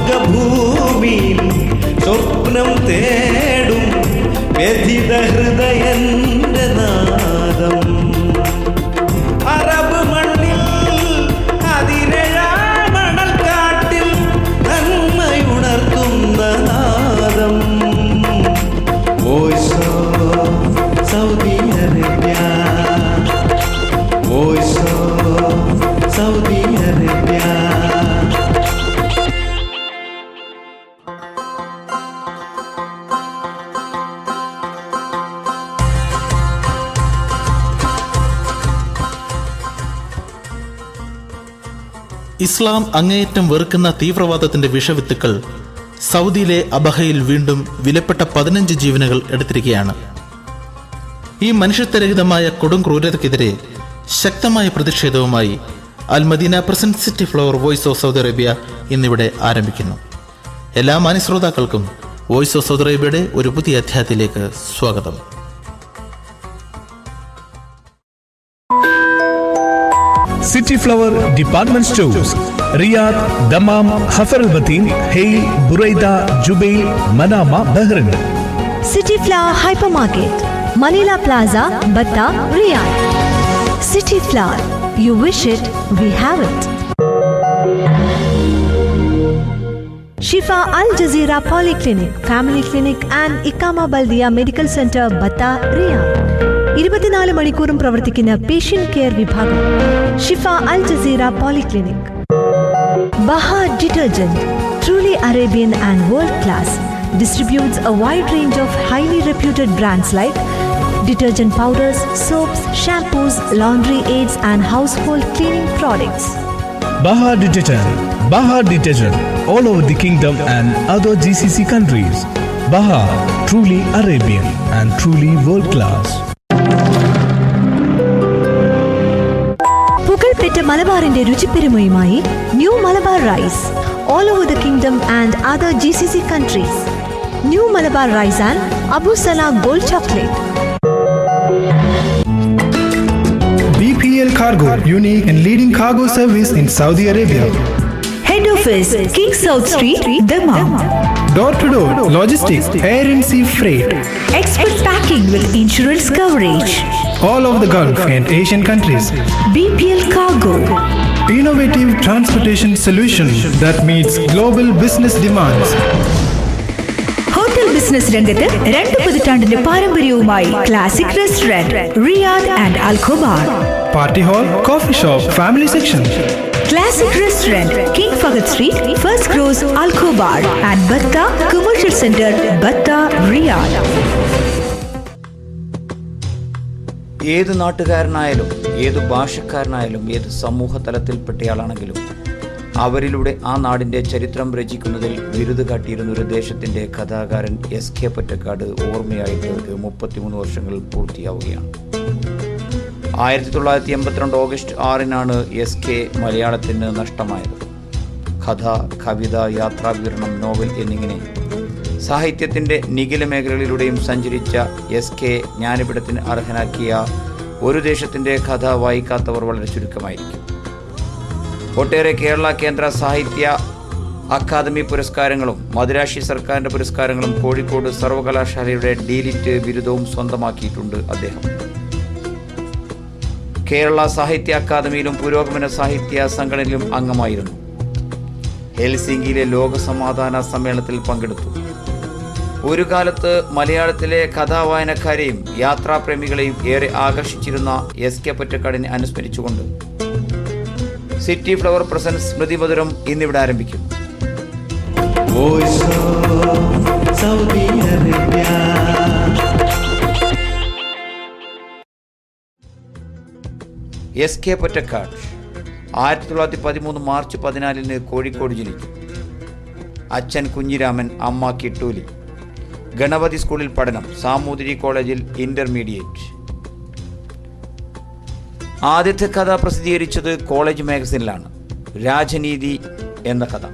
സ്വർഗഭൂമിയിൽ സ്വപ്നം തേടും വ്യഥിത ഹൃദയന്റെ നാദം. അറബ് മണ്ണിൽ അതിരഴാമണൽക്കാട്ടിൽ നന്മയുണർത്തുന്ന നാദം. Voice of Saudi Arabia, voice of Saudi Arabia. ഇസ്ലാം അങ്ങേയറ്റം വെറുക്കുന്ന തീവ്രവാദത്തിന്റെ വിഷവിത്തുക്കൾ സൗദിയിലെ അബഹയിൽ വീണ്ടും വിലപ്പെട്ട 15 ജീവനുകൾ എടുത്തിരിക്കുകയാണ്. ഈ മനുഷ്യത്വരഹിതമായ കൊടും ക്രൂരതയ്ക്കെതിരെ ശക്തമായ പ്രതിഷേധവുമായി Al Madina present City Flower voice of Saudi Arabia ഇന്നിവിടെ ആരംഭിക്കുന്നു. എല്ലാ മാന്യശ്രോതാക്കൾക്കും വോയിസ് ഓഫ് സൗദി അറേബ്യയുടെ ഒരു പുതിയ അധ്യായത്തിലേക്ക് സ്വാഗതം. City Flower Department Stores, Riyadh, Dammam, Hafar al-Batin, Hayl, Buraida, Jubail, Manama, Bahrain. City Flower Hypermarket, Manila Plaza, Batta, Riyadh. City Flower, you wish it, we have it. Shifa Al Jazeera Polyclinic, Family Clinic and Ikama Baldia Medical Center, Batta, Riyadh. 24 മണിക്കൂറും പ്രവർത്തിക്കുന്ന patient care വിഭാഗം Shifa Al Jazeera polyclinic. Bahar detergent, truly Arabian and world class, distributes a wide range of highly reputed brands like detergent powders, soaps, shampoos, laundry aids and household cleaning products. Bahar Detergent, all over the kingdom and other GCC countries. Bahar, truly Arabian and truly world class. പുകൾപെറ്റ മലബാറിന്റെ രുചിപ്പെരുമയുമായി new Malabar rice, all over the kingdom and other GCC countries. New Malabar Rice and Abu Sana Gold Chocolate. BPL Cargo, unique and leading cargo service in Saudi Arabia. Head office, King South Street, Dammam. Door-to-door logistics, air and sea freight. Expert packing with insurance coverage. All over the Gulf and Asian countries. BPL Cargo. Innovative transportation solution that meets global business demands. Hotel business രംഗത്ത് 2 പതിറ്റാണ്ടിന്റെ പാരമ്പര്യവുമായി classic restaurant Riyadh and Al Khobar. Party hall, coffee shop, family section. Classic Restaurant, King Fahd Street, First Cross, Al Khobar and Batta Commercial Center, Batta, Riyadh. ഏത് നാട്ടുകാരനായാലും ഏത് ഭാഷക്കാരനായാലും ഏത് സമൂഹ തലത്തിൽപ്പെട്ടയാളാണെങ്കിലും അവരിലൂടെ ആ നാടിൻ്റെ ചരിത്രം രചിക്കുന്നതിൽ ബിരുദ് കാട്ടിയിരുന്ന ഒരു ദേശത്തിൻ്റെ കഥാകാരൻ എസ് കെ പൊറ്റക്കാട് ഓർമ്മയായിട്ട് 33 വർഷങ്ങൾ പൂർത്തിയാവുകയാണ്. 1982 ഓഗസ്റ്റ് 6 എസ് കെ മലയാളത്തിന് നഷ്ടമായത്. കഥ, കവിത, യാത്രാവിവരണം, നോവൽ എന്നിങ്ങനെ സാഹിത്യത്തിൻ്റെ നിഖില മേഖലകളിലൂടെയും സഞ്ചരിച്ച എസ് കെ ജ്ഞാനപീഠത്തിന് അർഹനാക്കിയ ഒരു ദേശത്തിൻ്റെ കഥ വായിക്കാത്തവർ വളരെ ചുരുക്കമായിരിക്കും. ഒട്ടേറെ കേരള കേന്ദ്ര സാഹിത്യ അക്കാദമി പുരസ്കാരങ്ങളും മദുരാശി സർക്കാരിൻ്റെ പുരസ്കാരങ്ങളും കോഴിക്കോട് സർവകലാശാലയുടെ ഡീലിറ്റ് ബിരുദവും സ്വന്തമാക്കിയിട്ടുണ്ട് അദ്ദേഹം. കേരള സാഹിത്യ അക്കാദമിയിലും പുരോഗമന സാഹിത്യ സംഘടനയിലും അംഗമായിരുന്നു. ഹെൽസിംകിയിലെ ലോക സമാധാന സമ്മേളനത്തിൽ പങ്കെടുത്തു. ഒരു കാലത്ത് മലയാളത്തിലെ കഥാവായനക്കാരെയും യാത്രാപ്രേമികളെയും ഏറെ ആകർഷിച്ചിരുന്ന എസ് കെ പൊറ്റക്കാടിനെ അനുസ്മരിച്ചുകൊണ്ട് City Flower presents Smrithi Madhuram ഇന്നിവിടെ ആരംഭിക്കുന്നു. S K Pottekkatt 1913 March 14 Kozhikode ജനിച്ചു. അച്ഛൻ കുഞ്ഞിരാമൻ, അമ്മ കിട്ടൂലി. ഗണപതി സ്കൂളിൽ പഠനം, സാമൂതിരി കോളേജിൽ ഇന്റർമീഡിയറ്റ്. ആദ്യത്തെ കഥ പ്രസിദ്ധീകരിച്ചത് കോളേജ് മാഗസിനിലാണ്, രാജനീതി എന്ന കഥ.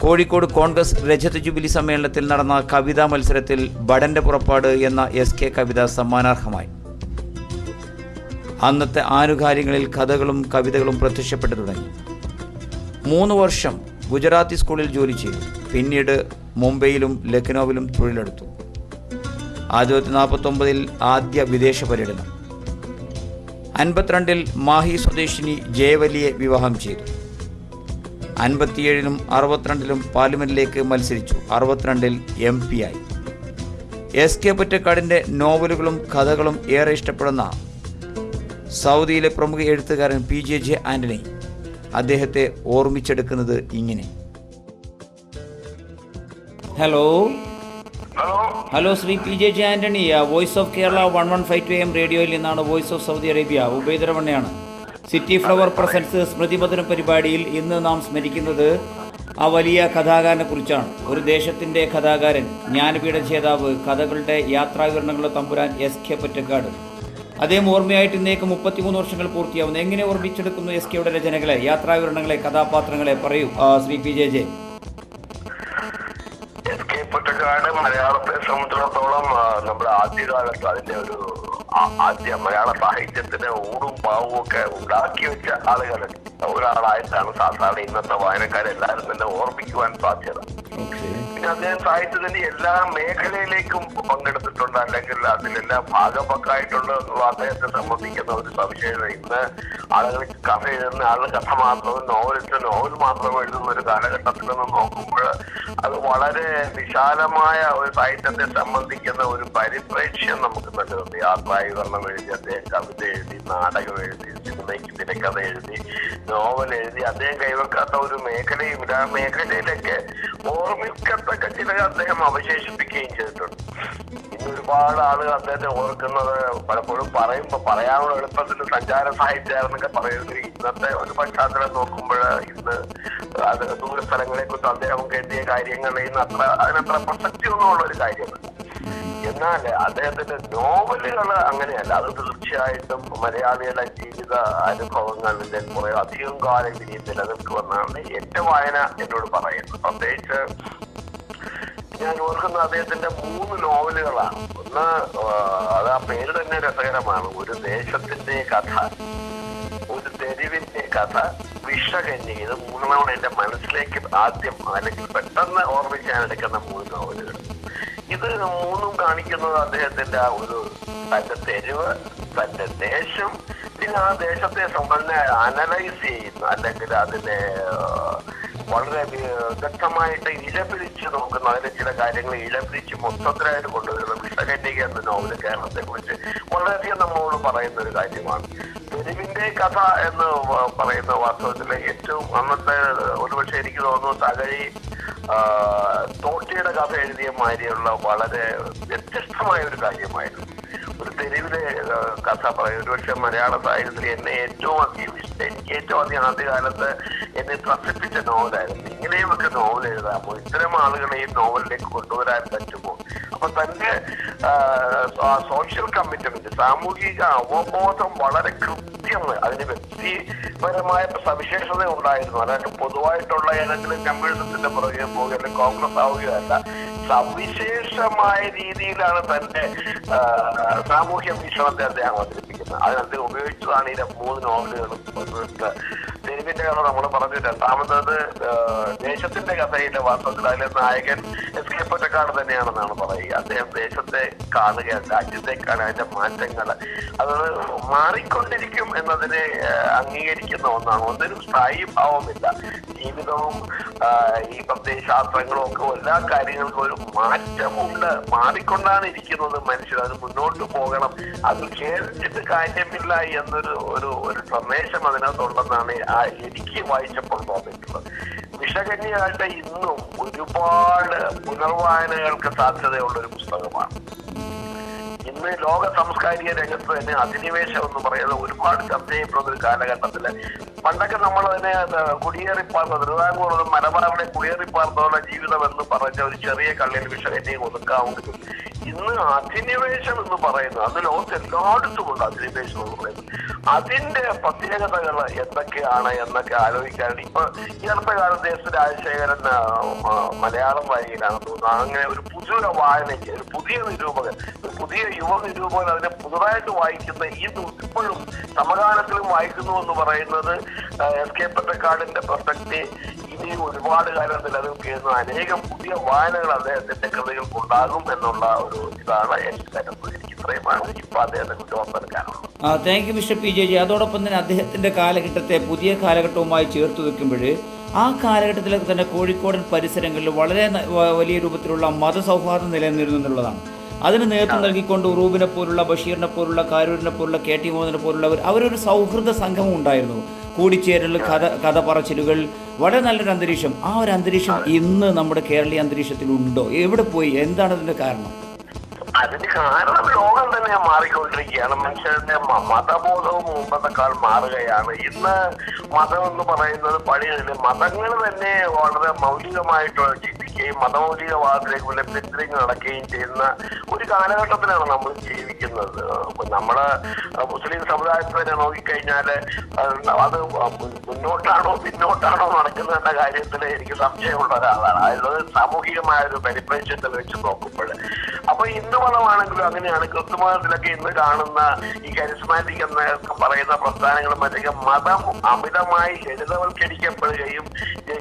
കോഴിക്കോട് കോൺഗ്രസ് രജത ജൂബിലി സമ്മേളനത്തിൽ നടന്ന കവിതാ മത്സരത്തിൽ ബടന്റെ പുറപ്പാട് എന്ന എസ് കെ കവിത സമ്മാനാർഹമായി. അന്നത്തെ ആനുകാലികളിൽ കഥകളും കവിതകളും പ്രത്യക്ഷപ്പെട്ടു തുടങ്ങി. 3 വർഷം ഗുജറാത്തി സ്കൂളിൽ ജോലി ചെയ്തു. പിന്നീട് മുംബൈയിലും ലക്നൌവിലും തൊഴിലെടുത്തു. 1949 ആദ്യ വിദേശ പര്യടനം. 52 മാഹി സ്വദേശിനി ജയവലിയെ വിവാഹം ചെയ്തു. 57 62 പാർലമെന്റിലേക്ക് മത്സരിച്ചു. 62 MP ആയി. SK പൊറ്റക്കാടിൻ്റെ നോവലുകളും കഥകളും ഏറെ ഇഷ്ടപ്പെടുന്ന സൗദിയിലെ പ്രമുഖ എഴുത്തുകാരൻ PJJ ആന്റണി അദ്ദേഹത്തെ ഓർമ്മിച്ചെടുക്കുന്നത് ഇങ്ങനെ. Hello Shri PJJ Antony, voice of Kerala 1152 AM റേഡിയോയിൽ നിന്നാണ്. വോയിസ് ഓഫ് സൗദി അറേബ്യ, ഉബൈദരമണ്ണയാണ്. സിറ്റി ഫ്ലവർ പ്രസൻസ് സ്മൃതിപഥനം പരിപാടിയിൽ ഇന്ന് നാം സ്മരിക്കുന്നത് ആ വലിയ കഥാകാരനെ കുറിച്ചാണ്. ഒരു ദേശത്തിൻ്റെ കഥാകാരൻ, ജ്ഞാനപീഠ ജേതാവ്, കഥകളുടെ യാത്രാവിവരണങ്ങളുടെ തമ്പുരാൻ SK പൊറ്റക്കാട്. അദ്ദേഹം ഓർമ്മയായിട്ട് ഇന്നേക്ക് 33 വർഷങ്ങൾ പൂർത്തിയാവുന്നു. എങ്ങനെ ഓർമ്മിച്ചെടുക്കുന്നു SKയുടെ രചനകളെ, യാത്രാവിവരണങ്ങളെ, കഥാപാത്രങ്ങളെ? പറയൂ ശ്രീ PJJ. SK പൊറ്റക്കാട് മലയാളത്തെ സംബന്ധിച്ചിടത്തോളം നമ്മുടെ ആദ്യകാലത്ത് അതിന്റെ ആദ്യ മലയാള സാഹിത്യത്തിന് ഊടും പാവും ഒക്കെ ഉണ്ടാക്കി വെച്ച ഒരാളായിട്ടാണ് സാധാരണ ഇന്നത്തെ വായനക്കാരെല്ലാവരും തന്നെ ഓർമ്മിക്കുവാൻ സാധ്യത. പിന്നെ അദ്ദേഹം സാഹിത്യത്തിന്റെ എല്ലാ മേഖലയിലേക്കും പങ്കെടുത്തിട്ടുണ്ട്, അല്ലെങ്കിൽ അതിലെല്ലാം ഭാഗപക്കായിട്ടുണ്ട് എന്നുള്ള അദ്ദേഹത്തെ സംബന്ധിക്കുന്ന ഒരു സവിശേഷത. ഇന്ന് ആളുകൾ കഥ എഴുതുന്ന ആളുകൾ കഥ മാത്രവും, നോവൽ മാത്രം എഴുതുന്ന ഒരു കാലഘട്ടത്തിൽ നിന്ന് നോക്കുമ്പോൾ അത് വളരെ വിശാലമായ ഒരു സാഹിത്യത്തെ സംബന്ധിക്കുന്ന ഒരു പരിപ്രേക്ഷ്യം നമുക്ക് നൽകുന്നുണ്ട്. യാത്രാവിവരണം എഴുതി, അദ്ദേഹം കവിത എഴുതി, നാടകം എഴുതി, സിനിമയ്ക്ക് തിരക്കഥ എഴുതി, നോവൽ എഴുതി. അദ്ദേഹം കൈവെക്കാത്ത ഒരു മേഖലയുമില്ല. ആ മേഖലയിലൊക്കെ ഓർമ്മിക്കത്തക്ക ചില അദ്ദേഹം അവശേഷിപ്പിക്കുകയും ചെയ്തിട്ടുണ്ട്. ഇന്ന് ഒരുപാട് ആളുകൾ അദ്ദേഹത്തെ ഓർക്കുന്നത് പലപ്പോഴും പറയാനുള്ള എളുപ്പത്തിൽ സഞ്ചാര സാഹിത്യമാണെന്നൊക്കെ പറയുന്നത്. ഇന്നത്തെ ഒരു പശ്ചാത്തലം നോക്കുമ്പോൾ ഇന്ന് അത് ദൂരസ്ഥലങ്ങളെ കുറിച്ച് അദ്ദേഹം കരുതിയ കാര്യങ്ങൾ ഇന്ന് അതിനത്ര പ്രസക്തിയൊന്നുമുള്ള ഒരു കാര്യമല്ല. എന്നാൽ അദ്ദേഹത്തിന്റെ നോവലുകൾ അങ്ങനെയല്ല. അത് തീർച്ചയായിട്ടും മലയാളികളുടെ ജീവിത അനുഭവങ്ങളിലെ കുറെ അധികം കാലം ഇനി നിലനിൽക്കുമെന്നാണ് എന്റെ വായന എന്നോട് പറയുന്നത്. പ്രത്യേകിച്ച് ഞാൻ ഓർക്കുന്ന അദ്ദേഹത്തിന്റെ 3 നോവലുകളാണ്. ഒന്ന്, അത് ആ പേര് തന്നെ രസകരമാണ്, ഒരു ദേശത്തിന്റെ കഥ, ഒരു തെരുവിന്റെ കഥ, വിഷകന്യക. ഇത് 3 എന്റെ മനസ്സിലേക്ക് ആദ്യം അല്ലെങ്കിൽ പെട്ടെന്ന് ഓർമ്മിക്കാനെടുക്കുന്ന 3 നോവലുകൾ. ഇത് 3 കാണിക്കുന്നത് അദ്ദേഹത്തിന്റെ ആ ഒരു തന്റെ തെരുവ്, തന്റെ ദേശം, പിന്നെ ആ ദേശത്തെ സംബന്ധിച്ച് അനലൈസ് ചെയ്യുന്ന, അല്ലെങ്കിൽ അതിനെ വളരെ വ്യക്തമായിട്ട് ഇഴപിടിച്ച് നോക്കുന്ന, അതിന്റെ ചില കാര്യങ്ങൾ ഇഴപിടിച്ച് മൊത്തത്തിലായിട്ട് കൊണ്ടുവരുന്ന വിഷകന്യക എന്ന നോവല് കേരളത്തെ കുറിച്ച് വളരെയധികം നമ്മളോട് പറയുന്ന ഒരു കാര്യമാണ്. തെരുവിന്റെ കഥ എന്ന് പറയുന്ന വാസ്തവത്തിൽ ഏറ്റവും അന്നത്തെ ഒരുപക്ഷെ എനിക്ക് തോന്നുന്നു തകഴി തോട്ടിയുടെ കഥ എഴുതിയ മാതിരിയുള്ള വളരെ വ്യത്യസ്തമായ ഒരു കാര്യമായിരുന്നു. ഒരു തെരുവിലെ കഥ പറയും. ഒരുപക്ഷെ മലയാള സാഹിത്യത്തിൽ എനിക്ക് ഏറ്റവും അധികം ആദ്യകാലത്ത് എന്നെ ത്രസിപ്പിച്ച നോവലായിരുന്നു. ഇങ്ങനെയുമൊക്കെ നോവൽ എഴുതാമോ, ഇത്തരം ആളുകളെയും നോവലിലേക്ക് കൊണ്ടുവരാൻ പറ്റുമോ? അപ്പൊ തന്റെ സോഷ്യൽ കമ്മിറ്റ്മെന്റ്, സാമൂഹിക അവബോധം വളരെ കൃത്യമായി, അതിന് വ്യക്തിപരമായ സവിശേഷത ഉണ്ടായിരുന്നു. അതായത് പൊതുവായിട്ടുള്ള ഏതെങ്കിലും കമ്മ്യൂണിസത്തിന്റെ പുറകെ പോകുകയല്ല, കോൺഗ്രസ് ആവുകയോ അല്ല, സവിശേഷമായ രീതിയിലാണ് തന്റെ സാമൂഹ്യ വീക്ഷണത്തെ അദ്ദേഹം അവതരിപ്പിക്കുന്നത്. അതിനദ്ദേഹം ഉപയോഗിച്ചതാണ് ഈ 3 നോവലുകളും. തെരുവിന്റെ കഥ നമ്മൾ പറഞ്ഞു. രണ്ടാമത്തത് ദേശത്തിന്റെ കഥയിലെ വാസ്തവത്തിൽ അതിലെ നായകൻ SK പൊറ്റക്കാട് തന്നെയാണെന്നാണ് പറയുക. അദ്ദേഹം ദേശത്തെ കാണുകയാണ്, രാജ്യത്തെ കാണുക, അതിന്റെ മാറ്റങ്ങൾ അത് മാറിക്കൊണ്ടിരിക്കും എന്നതിനെ അംഗീകരിക്കുന്ന ഒന്നാണ്. ഒന്നിനും സ്ഥായി ഭാവമില്ല. ജീവിതവും ഈ പ്രത്യയശാസ്ത്രങ്ങളും ഒക്കെ എല്ലാ കാര്യങ്ങൾക്കും ഒരു മാറ്റമുണ്ട്. മാറിക്കൊണ്ടാണ് ഇരിക്കുന്നത് മനുഷ്യർ. അത് മുന്നോട്ട് പോകണം, അത് കേൾച്ചിട്ട് കാര്യമില്ല എന്നൊരു ഒരു സന്ദേശം അതിനകത്തുണ്ടെന്നാണ് എനിക്ക് വായിച്ചപ്പോൾ തോന്നിയിട്ടുള്ളത്. വിഷകന്യയായിട്ട് ഇന്നും ഒരുപാട് പുനർവായനകൾക്ക് സാധ്യതയുള്ള ഒരു പുസ്തകമാണ്. ഇന്ന് ലോക സാംസ്കാരിക രംഗത്ത് തന്നെ അധിനിവേശം എന്ന് പറയുന്നത് ഒരുപാട് ചർച്ച ചെയ്യപ്പെടുന്ന ഒരു കാലഘട്ടത്തില് പണ്ടൊക്കെ നമ്മൾ അതിനെ കുടിയേറിപ്പാർന്ന തിരുവിതാംകൂർ മലബാറിലെ കുടിയേറിപ്പാർന്നുള്ള ജീവിതം എന്ന് പറഞ്ഞ ഒരു ചെറിയ കള്ളിൽ വിഷകന്യയും ഒതുക്കാവുന്നത്. ഇന്ന് അധിനിവേശം എന്ന് പറയുന്നത്, അത് ലോകത്ത് എല്ലായിടത്തുമുണ്ട് അധിനിവേശം എന്ന് പറയുന്നത്. അതിന്റെ പ്രത്യേകതകൾ എന്തൊക്കെയാണ് എന്നൊക്കെ ആലോചിക്കാറുണ്ട്. ഇപ്പൊ ഈ അടുത്ത കാലത്ത് S രാജശേഖരൻ മലയാളം വായനയിലാണ് തോന്നുന്നത്. അങ്ങനെ ഒരു പുതിയ വായനയ്ക്ക് ഒരു പുതിയ നിരൂപകൻ, ഒരു പുതിയ യുവ നിരൂപകൻ അതിനെ പുതുതായിട്ട് വായിക്കുന്ന ഇപ്പോഴും സമകാലത്തിലും വായിക്കുന്നു എന്ന് പറയുന്നത് SK പൊറ്റക്കാടിന്റെ പ്രസക്തി ഇനിയും ഒരുപാട് കാലം നിലനിൽക്കുന്ന അനേകം പുതിയ വായനകൾ അദ്ദേഹത്തിന്റെ കൃതികൾക്ക് ഉണ്ടാകും എന്നുള്ള ഒരു ഇതാണ് എനിക്ക് കരുതുന്നത്. എനിക്ക് ഇത്രയുമാണ് ഇപ്പൊ അദ്ദേഹത്തെ കുറിച്ച് ഓർത്തെടുക്കാനുള്ളത്. Thank you mister P J G. അതോടൊപ്പം തന്നെ അദ്ദേഹത്തിന്റെ കാലഘട്ടത്തെ പുതിയ കാലഘട്ടവുമായി ചേർത്ത് വെക്കുമ്പോൾ ആ കാലഘട്ടത്തിലൊക്കെ തന്നെ കോഴിക്കോടൻ പരിസരങ്ങളിൽ വളരെ വലിയ രൂപത്തിലുള്ള മതസൗഹാർദ്ദം നിലനിന്നിരുന്നു എന്നുള്ളതാണ്. അതിന് നേതൃത്വം നൽകിക്കൊണ്ട് ഉറൂബിനെ പോലുള്ള, ബഷീറിനെ പോലുള്ള, കാരൂരിനെ പോലുള്ള, കെ ടി മോഹനെ പോലുള്ളവർ അവരൊരു സൗഹൃദ സംഘം ഉണ്ടായിരുന്നു. കൂടിച്ചേരൽ, കഥ പറച്ചിലുകൾ, വളരെ നല്ലൊരു അന്തരീക്ഷം. ആ ഒരു അന്തരീക്ഷം ഇന്ന് നമ്മുടെ കേരളീയ അന്തരീക്ഷത്തിലുണ്ടോ? എവിടെ പോയി? എന്താണ് അതിന്റെ കാരണം? അതിന് കാരണം ലോകം തന്നെ മാറിക്കൊണ്ടിരിക്കുകയാണ്. മനുഷ്യരുടെ മതബോധവും മുമ്പത്തെക്കാൾ മാറുകയാണ്. ഇന്ന് മതം എന്ന് പറയുന്നത് പഴയതിൽ മതങ്ങൾ തന്നെ വളരെ മൗലികമായിട്ട് ചിന്തിക്കുകയും മതമൗലികവാദത്തിലേക്ക് പിന്തിരിഞ്ഞ് നടക്കുകയും ചെയ്യുന്ന ഒരു കാലഘട്ടത്തിലാണ് നമ്മൾ ജീവിക്കുന്നത്. നമ്മള് മുസ്ലിം സമുദായത്തിൽ തന്നെ നോക്കിക്കഴിഞ്ഞാൽ അത് മുന്നോട്ടാണോ പിന്നോട്ടാണോ നടക്കുന്നതിന്റെ കാര്യത്തിൽ എനിക്ക് സംശയമുള്ള ഒരാളാണ്. അതായത് സാമൂഹികമായ ഒരു പരിപ്രേക്ഷ്യത്തിൽ വെച്ച് നോക്കുമ്പോൾ. അപ്പൊ ഹിന്ദു മതമാണെങ്കിലും അങ്ങനെയാണ്. ക്രിസ്തുമതത്തിലൊക്കെ ഇന്ന് കാണുന്ന ഈ കരിസ്മാറ്റിക് എന്ന് പറയുന്ന പ്രസ്ഥാനങ്ങളും മറ്റൊക്കെ മതം അമിതമായി ലളിതവൽക്കരിക്കപ്പെടുകയും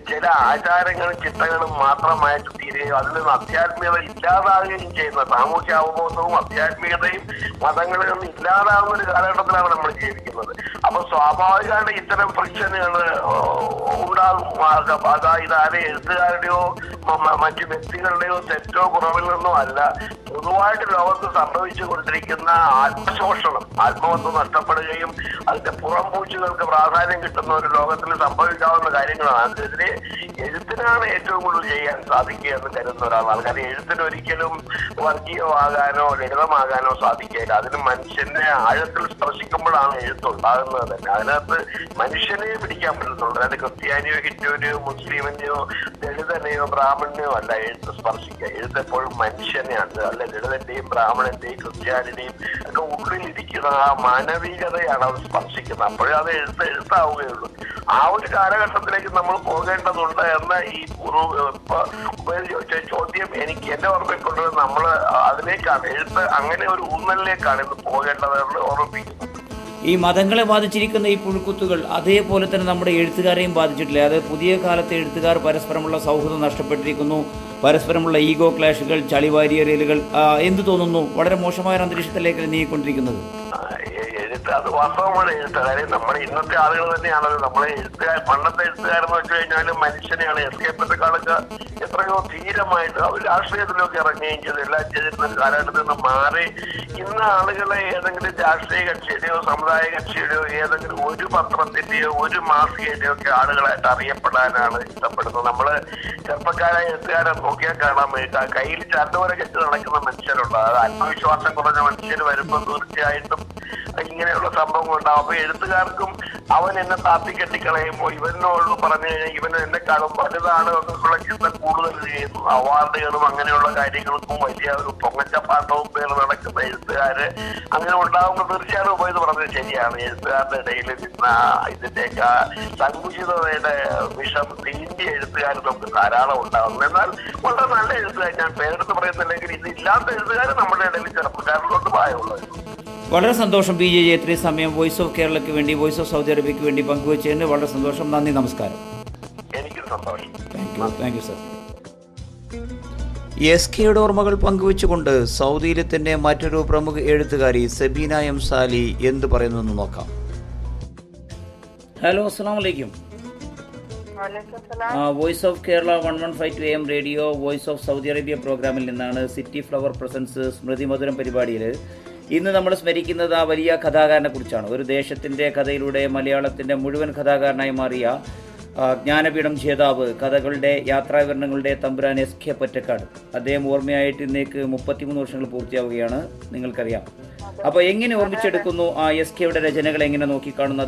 ചില ആചാരങ്ങളും ചിട്ടകളും മാത്രമായിട്ട് തീരുകയും അതിൽ നിന്ന് ആധ്യാത്മികത ഇല്ലാതാകുകയും ചെയ്യുന്ന സാമൂഹ്യ അവബോധവും ആധ്യാത്മികതയും മതങ്ങളിൽ നിന്ന് ഇല്ലാതാകുന്ന ഒരു കാലഘട്ടത്തിലാണ് നമ്മൾ ജീവിക്കുന്നത്. അപ്പൊ സ്വാഭാവികമായിട്ട് ഇത്തരം ഫ്രിക്ഷനുകൾ ഉണ്ടാകും. അതായത് ആരെ എഴുത്തുകാരുടെയോ മറ്റു വ്യക്തികളുടെയോ തെറ്റോ കുറവിൽ നിന്നോ അല്ല, പൊതുവായിട്ട് ലോകത്ത് സംഭവിച്ചു കൊണ്ടിരിക്കുന്ന ആത്മശോഷണം, ആത്മബന്ധം നഷ്ടപ്പെടുകയും അതിന്റെ പുറംപൂച്ചുകൾക്ക് പ്രാധാന്യം കിട്ടുന്ന ഒരു ലോകത്തിൽ സംഭവിക്കാവുന്ന കാര്യങ്ങളാണ്. അതിനെതിരെ എഴുത്തിനാണ് ഏറ്റവും കൂടുതൽ ചെയ്യാൻ സാധിക്കുക എന്ന് കരുതുന്ന ഒരാളാണ്. കാരണം എഴുത്തിന് ഒരിക്കലും വർഗീയമാകാനോ ലളിതമാകാനോ സാധിക്കില്ല. അതിന് മനുഷ്യനെ ആഴത്തിൽ സ്പർശിക്കുമ്പോഴാണ് എഴുത്തുണ്ടാകുന്നത് തന്നെ. അതിനകത്ത് മനുഷ്യനെ പിടിക്കാൻ പറ്റുന്നുണ്ട്. അതായത് ക്രിസ്ത്യാനിയോ ഹിന്ദുവിനെയോ മുസ്ലിമിനെയോ ദളിതനെയോ ബ്രാഹ്മണനെയോ അല്ല എഴുത്ത് സ്പർശിക്കുക. എഴുത്തെപ്പോഴും മനുഷ്യനെയാണ്. അല്ല ദളിതന്റെയും ബ്രാഹ്മണന്റെയും ക്രിസ്ത്യാനിന്റെയും ഒക്കെ ഉള്ളിലിരിക്കുന്ന ആ മാനവികതയാണ് അത് സ്പർശിക്കുന്നത്. അപ്പോഴേ അത് എഴുത്താവുകയുള്ളൂ. ആ ഒരു കാലഘട്ടത്തിലേക്ക് നമ്മൾ പോകേണ്ടതുണ്ട് എന്ന ഈ ചോദ്യം എനിക്ക് എന്റെ ഓർമ്മയ്ക്കുണ്ട്. നമ്മൾ അതിലേക്കാണ് എഴുത്ത് അങ്ങനെ ഒരു ഊന്നലിലേക്കാണ് ഇന്ന് പോകേണ്ടതെന്ന് ഓർമ്മിപ്പിക്കുന്നത്. ഈ മതങ്ങളെ ബാധിച്ചിരിക്കുന്ന ഈ പുഴുക്കുത്തുകൾ അതേപോലെ തന്നെ നമ്മുടെ എഴുത്തുകാരെയും ബാധിച്ചിട്ടില്ല. അത് പുതിയ കാലത്തെ എഴുത്തുകാർ പരസ്പരമുള്ള സൗഹൃദം നഷ്ടപ്പെട്ടിരിക്കുന്നു. പരസ്പരമുള്ള ഈഗോ ക്ലാഷുകൾ, ചളിവാരിയറിയലുകൾ. എന്ത് തോന്നുന്നു? വളരെ മോശമായ അന്തരീക്ഷത്തിലേക്ക് നീങ്ങിക്കൊണ്ടിരിക്കുന്നത്. അത് വാസ്തവമാണ്. കാര്യം നമ്മുടെ ഇന്നത്തെ ആളുകൾ തന്നെയാണല്ലോ നമ്മളെ പണ്ടത്തെ എഴുത്തുകാരെന്ന് വെച്ച് കഴിഞ്ഞാൽ മനുഷ്യനെയാണ്. എസ്കേപ്പത്തെക്കാളൊക്കെ എത്രയോ ധീരമായിട്ട് അവർ രാഷ്ട്രീയത്തിലൊക്കെ ഇറങ്ങുകയും ചെയ്ത് എല്ലാം ചെയ്തിരുന്ന കാലഘട്ടത്തിൽ നിന്ന് മാറി ഇന്ന് ആളുകളെ ഏതെങ്കിലും രാഷ്ട്രീയ കക്ഷിയുടെയോ സമുദായ കക്ഷിയുടെയോ ഏതെങ്കിലും ഒരു പത്രത്തിന്റെയോ ഒരു മാസികയുടെയോ ഒക്കെ ആളുകളായിട്ട് അറിയപ്പെടാനാണ് ഇഷ്ടപ്പെടുന്നത്. നമ്മള് ചെറുപ്പക്കാരായ എഴുത്തുകാരെ നോക്കിയാൽ കാണാൻ വേണ്ടി കയ്യിൽ ചാണ്ടുവരെ കെട്ടി നടക്കുന്ന മനുഷ്യരുണ്ട്. അത് ആത്മവിശ്വാസം കുറഞ്ഞ മനുഷ്യർ വരുമ്പോൾ തീർച്ചയായിട്ടും ഇങ്ങനെയുള്ള സംഭവങ്ങൾ ഉണ്ടാവും. അപ്പൊ എഴുത്തുകാർക്കും അവൻ എന്നെ താത്തി കെട്ടിക്കളയുമ്പോൾ ഇവനോട് പറഞ്ഞു കഴിഞ്ഞാൽ ഇവന് എന്നെക്കാളും വലുതാണ് എന്നുള്ള ചിന്ത കൂടുതൽ ചെയ്യുന്നു. അവാർഡുകളും അങ്ങനെയുള്ള കാര്യങ്ങൾക്കും വലിയ ഒരു പൊങ്ങച്ചപ്പാട്ടവും പേര് നടക്കുന്ന എഴുത്തുകാര് അങ്ങനെ ഉണ്ടാകുമ്പോൾ തീർച്ചയായും ഉപയോഗിച്ച് പറഞ്ഞത് ശരിയാണ്. എഴുത്തുകാരുടെ ഇടയിൽ നിന്ന ഇതിന്റെയൊക്കെ സങ്കുചിതതയുടെ വിഷം തീന്റിയ എഴുത്തുകാർ നമുക്ക് ധാരാളം ഉണ്ടാകുന്നു. എന്നാൽ വളരെ നല്ല എഴുത്തുകാർ, ഞാൻ പേരെടുത്ത് പറയുന്നില്ലെങ്കിൽ ഇത് ഇല്ലാത്ത എഴുത്തുകാർ നമ്മുടെ ഇടയിൽ ചെറുപ്പക്കാരിലോട്ട് പ്രായമുള്ളത്. വളരെ സന്തോഷം പി ജെ ജി. ഇത്രയും സമയം വോയിസ് ഓഫ് കേരളയ്ക്ക് വേണ്ടി, വോയിസ് ഓഫ് സൗദി അറേബ്യയ്ക്ക് വേണ്ടി പങ്കുവച്ചതിന് വളരെ സന്തോഷം. നന്ദി, നമസ്കാരം. എനിക്ക് സന്തോഷം. Thank you sir. എസ് കെയുടെ ഓർമ്മകൾ പങ്കുവെച്ചുകൊണ്ട് സൗദിയിലെ തന്നെ മറ്റൊരു പ്രമുഖ എഴുത്തുകാരി സബീന എം സാലി എന്ത് പറയുന്നു എന്ന് നോക്കാം. ഹലോ, അസ്സലാമു അലൈക്കും. Voice of Kerala 115 AM radio voice of Saudi Arabia പ്രോഗ്രാമിൽ നിന്നാണ്. സിറ്റി ഫ്ലവർ പ്രസൻസ് സ്മൃതി മധുരം പരിപാടിയിൽ ഇന്ന് നമ്മൾ സ്മരിക്കുന്നത് ആ വലിയ കഥാകാരനെ കുറിച്ചാണ്. ഒരു ദേശത്തിൻ്റെ കഥയിലൂടെ മലയാളത്തിൻ്റെ മുഴുവൻ കഥാകാരനായി മാറിയ ജ്ഞാനപീഠം ജേതാവ്, കഥകളുടെ യാത്രാവിവരണങ്ങളുടെ തമ്പുരാൻ എസ് കെ പൊറ്റക്കാട്. അദ്ദേഹം ഓർമ്മയായിട്ട് ഇന്നേക്ക് 33 വർഷങ്ങൾ പൂർത്തിയാവുകയാണ്, നിങ്ങൾക്കറിയാം. അപ്പോൾ എങ്ങനെ ഓർമ്മിച്ചെടുക്കുന്നു ആ എസ് കെയുടെ രചനകൾ? എങ്ങനെ നോക്കിക്കാണുന്നു?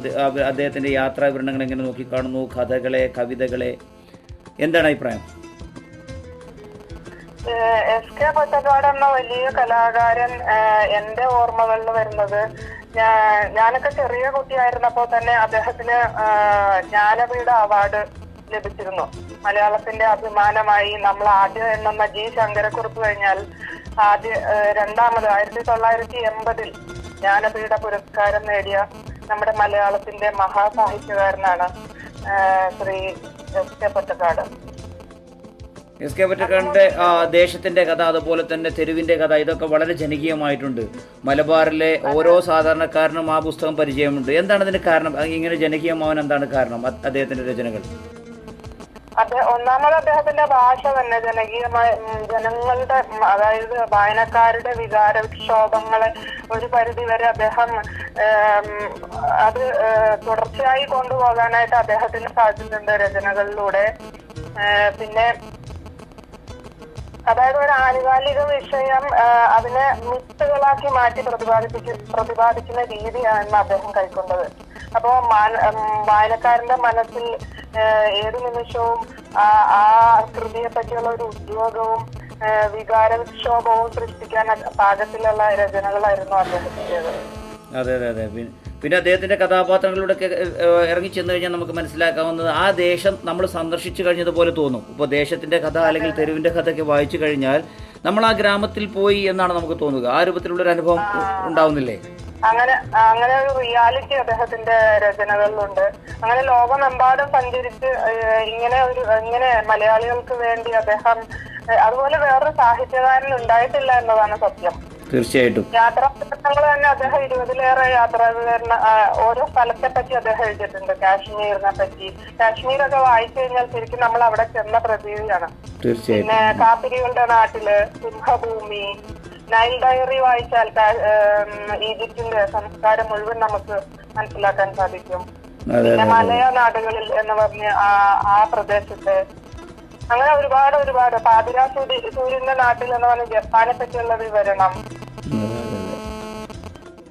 അദ്ദേഹത്തിൻ്റെ യാത്രാവിവരണങ്ങൾ എങ്ങനെ നോക്കിക്കാണുന്നു? കഥകളെ, കവിതകളെ, എന്താണ് അഭിപ്രായം? എസ് കെ പൊറ്റക്കാട് എന്ന വലിയ കലാകാരൻ എന്റെ ഓർമ്മകളിൽ വരുന്നത്, ഞാനൊക്കെ ചെറിയ കുട്ടിയായിരുന്നപ്പോൾ തന്നെ അദ്ദേഹത്തിന് ജ്ഞാനപീഠ അവാർഡ് ലഭിച്ചിരുന്നു. മലയാളത്തിന്റെ അഭിമാനമായി നമ്മൾ ആദ്യം എണ്ണുന്ന ജി ശങ്കരക്കുറുപ്പ് കഴിഞ്ഞാൽ രണ്ടാമത് 1980 ജ്ഞാനപീഠ പുരസ്കാരം നേടിയ നമ്മുടെ മലയാളത്തിന്റെ മഹാസാഹിത്യകാരനാണ് ശ്രീ SK പൊറ്റക്കാട്. SK പൊറ്റക്കാടിന്റെ ദേശത്തിന്റെ കഥ, അതുപോലെ തന്നെ തെരുവിന്റെ കഥ, ഇതൊക്കെ വളരെ ജനകീയമായിട്ടുണ്ട്. മലബാറിലെ ഓരോ സാധാരണക്കാരനും ആ പുസ്തകം പരിചയമുണ്ട്. എന്താണ് ഇതിന് കാരണം? ഇങ്ങനെ ജനകീയമാവാൻ എന്താണ് കാരണം അദ്ദേഹത്തിന്റെ രചനകൾ? ഒന്നാമത് അദ്ദേഹത്തിന്റെ ഭാഷ തന്നെ ജനകീയമായ ജനങ്ങളുടെ, അതായത് വായനക്കാരുടെ വികാരവിക്ഷോഭങ്ങളെ ഒരു പരിധിവരെ അദ്ദേഹം അത് തുടർച്ചയായി കൊണ്ടുപോകാനായിട്ട് അദ്ദേഹത്തിന് സാധിച്ചിട്ടുണ്ട് രചനകളിലൂടെ. പിന്നെ അതായത് ഒരു ആനുകാലിക വിഷയം അതിനെ മിത്തുകളാക്കി മാറ്റി പ്രതിപാദിക്കുന്ന രീതിയാണ് അദ്ദേഹം കൈക്കൊണ്ടത്. അപ്പോ വായനക്കാരന്റെ മനസ്സിൽ ഏത് നിമിഷവും ആ കൃതിയെ പറ്റിയുള്ള ഒരു ഉദ്യോഗവും വികാരവിക്ഷോഭവും സൃഷ്ടിക്കാൻ പാകത്തിലുള്ള രചനകളായിരുന്നു അദ്ദേഹത്തിൻ്റെത്. അതെ അതെ അതെ. പിന്നെ അദ്ദേഹത്തിന്റെ കഥാപാത്രങ്ങളിലൂടെ ഇറങ്ങി ചെന്ന് കഴിഞ്ഞാൽ നമുക്ക് മനസ്സിലാക്കാവുന്നത് ആ ദേശം നമ്മൾ സന്ദർശിച്ചു കഴിഞ്ഞതുപോലെ തോന്നും. ഇപ്പോൾ ദേശത്തിന്റെ കഥ അല്ലെങ്കിൽ തെരുവിന്റെ കഥയൊക്കെ വായിച്ചു കഴിഞ്ഞാൽ നമ്മൾ ആ ഗ്രാമത്തിൽ പോയി എന്നാണ് നമുക്ക് തോന്നുക. ആ രൂപത്തിലുള്ളൊരു അനുഭവം ഉണ്ടാവുന്നില്ലേ? അങ്ങനെ ഒരു റിയാലിറ്റി അദ്ദേഹത്തിന്റെ രചനകളിലുണ്ട്. അങ്ങനെ ലോകമെമ്പാടും സഞ്ചരിച്ച് ഇങ്ങനെ മലയാളികൾക്ക് വേണ്ടി അദ്ദേഹം, അതുപോലെ വേറൊരു സാഹിത്യകാരൻ ഉണ്ടായിട്ടില്ല എന്നതാണ് സത്യം. തീർച്ചയായിട്ടും യാത്രാപുസ്തകങ്ങൾ തന്നെ അദ്ദേഹം 20-ലേറെ യാത്രാവിവരണ ഓരോ സ്ഥലത്തെ പറ്റി അദ്ദേഹം എഴുതിയിട്ടുണ്ട്. കാശ്മീരിനെ പറ്റി, കാശ്മീരൊക്കെ വായിച്ചു കഴിഞ്ഞാൽ ശരിക്കും നമ്മൾ അവിടെ ചെന്ന പ്രതീതിയാണ്. പിന്നെ കാപ്പിരികളുടെ നാട്ടില്, സിംഹഭൂമി, നൈൽ ഡയറി വായിച്ചാൽ ഈജിപ്തിന്റെ സംസ്കാരം മുഴുവൻ നമുക്ക് മനസ്സിലാക്കാൻ സാധിക്കും. പിന്നെ മലയ നാടുകളിൽ എന്ന് പറഞ്ഞ് ആ പ്രദേശത്ത് അങ്ങനെ ഒരുപാട് പാതിരാ സൂര്യന്റെ നാട്ടിൽ എന്ന് പറഞ്ഞ ജപ്പാനെ പറ്റിയുള്ള വിവരണം.